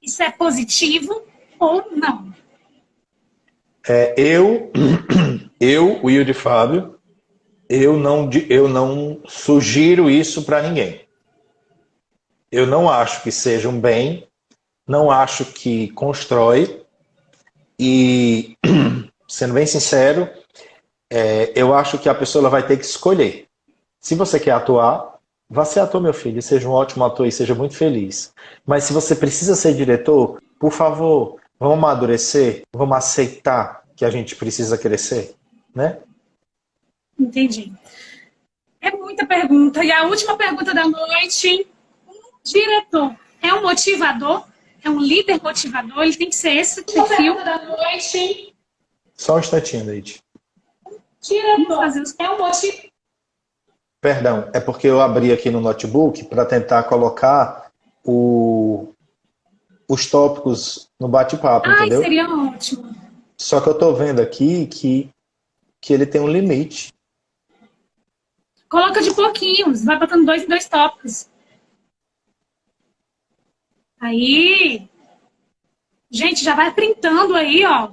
Isso é positivo ou não? O Wilde Fábio, eu não sugiro isso para ninguém. Eu não acho que seja um bem, não acho que constrói e, sendo bem sincero, eu acho que a pessoa ela vai ter que escolher. Se você quer atuar, vá ser ator, meu filho, seja um ótimo ator e seja muito feliz. Mas se você precisa ser diretor, por favor, vamos amadurecer, vamos aceitar que a gente precisa crescer, né? Entendi. É muita pergunta. E a última pergunta da noite. Um diretor é um motivador? É um líder motivador? Ele tem que ser esse perfil? Da noite. Só um instantinho, Leite. Diretor é um motivador. Perdão, é porque eu abri aqui no notebook para tentar colocar os tópicos no bate-papo, Ai, entendeu? seria ótimo. Só que eu tô vendo aqui que ele tem um limite. Coloca de pouquinhos, vai botando dois tópicos. Aí, gente, já vai printando aí, ó,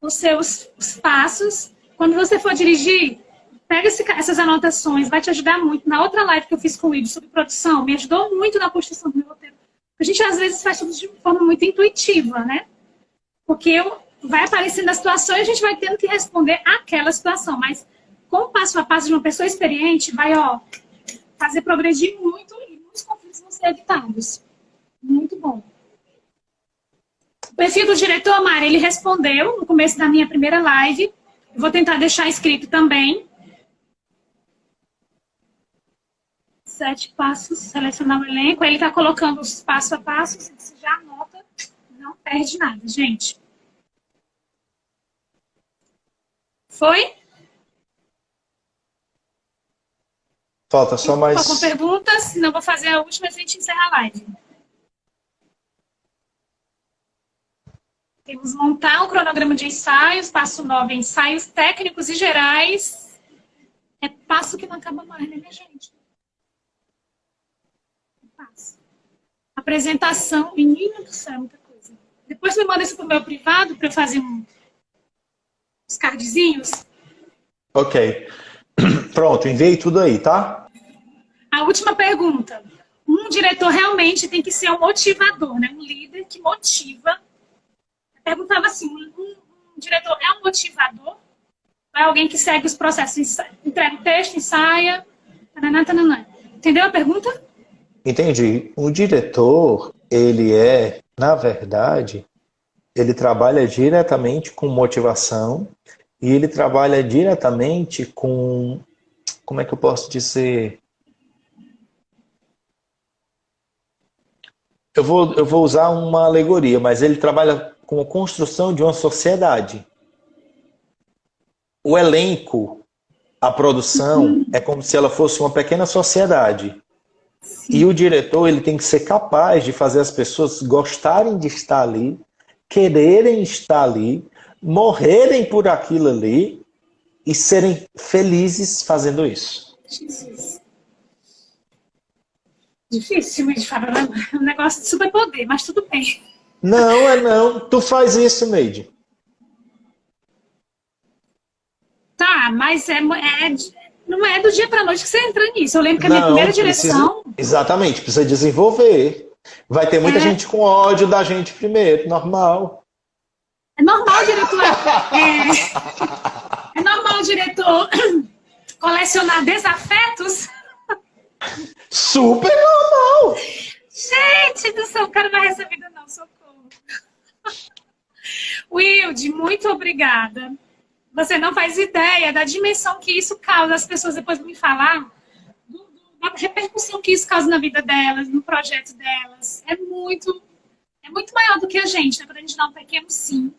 os passos. Quando você for dirigir, pega essas anotações, vai te ajudar muito. Na outra live que eu fiz com o Ido sobre produção, me ajudou muito na construção do meu roteiro. A gente, às vezes, faz tudo de forma muito intuitiva, né? Porque vai aparecendo a situação e a gente vai tendo que responder àquela situação. Mas, com o passo a passo de uma pessoa experiente, vai, ó, fazer progredir muito e muitos conflitos vão ser evitados. Muito bom. O perfil do diretor, Mari, ele respondeu no começo da minha primeira live. Eu vou tentar deixar escrito também. 7 passos, selecionar o elenco. Aí ele está colocando os passo a passo. Você já anota, não perde nada, gente. Foi? Falta só mais. Com perguntas? Senão vou fazer a última e a gente encerra a live. Temos montar um cronograma de ensaios. Passo 9, ensaios técnicos e gerais. É passo que não acaba mais, né, minha gente? Passo. Apresentação. Menina do céu, muita coisa. Depois me manda isso pro meu privado para eu fazer uns cardzinhos. Ok. Pronto, enviei tudo aí, tá? A última pergunta. Um diretor realmente tem que ser um motivador, né? Um líder que motiva. Eu perguntava assim, um diretor é um motivador? É alguém que segue os processos, entrega o texto, ensaia, tananã, tananã. Entendeu a pergunta? Entendi. O diretor, ele na verdade, ele trabalha diretamente com motivação e ele trabalha diretamente com, como é que eu posso dizer? Eu vou usar uma alegoria, mas ele trabalha com a construção de uma sociedade. O elenco, a produção, é como se ela fosse uma pequena sociedade. Sim. E o diretor, ele tem que ser capaz de fazer as pessoas gostarem de estar ali, quererem estar ali, morrerem por aquilo ali e serem felizes fazendo isso. Jesus. Difícil de falar, é um negócio de superpoder, mas tudo bem. Não, não. Tu faz isso, Neide. Tá, mas não é do dia pra noite que você entra nisso. Eu lembro que a minha primeira direção... Exatamente, precisa desenvolver. Vai ter muita gente com ódio da gente primeiro, normal. É normal, diretor. É normal, diretor, colecionar desafetos. Super normal! Gente do céu, o cara não é recebido não, socorro. Wilde, muito obrigada. Você não faz ideia da dimensão que isso causa. As pessoas depois me falar da repercussão que isso causa na vida delas, no projeto delas. É muito maior do que a gente, né? Quando a gente dá um pequeno sim.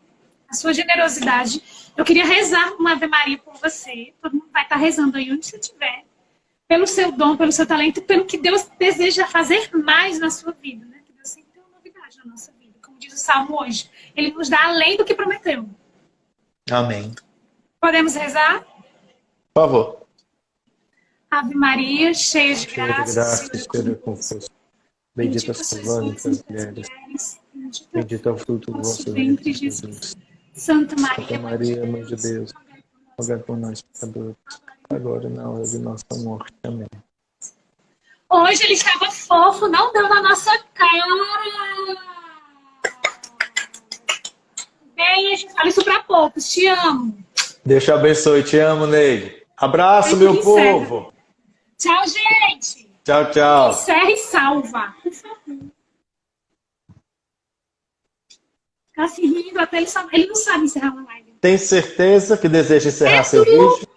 A sua generosidade. Eu queria rezar uma Ave Maria por você. Todo mundo vai estar rezando aí onde você estiver. Pelo seu dom, pelo seu talento, pelo que Deus deseja fazer mais na sua vida, né? Que Deus sempre tem uma novidade na nossa vida. Como diz o Salmo hoje, Ele nos dá além do que prometeu. Amém. Podemos rezar? Por favor. Ave Maria, cheia de graça, Senhor é convosco. Bendita sois vós entre as mulheres. Bendito é o fruto do vosso ventre, Jesus. Santa Maria, Mãe de Deus, rogai por nós, pecadores, agora na hora de nossa morte também. Hoje ele estava fofo, não deu na nossa cara. Beijo, fala isso pra poucos. Te amo. Deus te abençoe, te amo, Neide. Abraço, Aí meu encerra. povo. Tchau, gente. Tchau, tchau. Encerra e salva. Por favor. Ficar se rindo até ele não sabe encerrar uma live. Tem certeza que deseja encerrar É seu tudo. vídeo?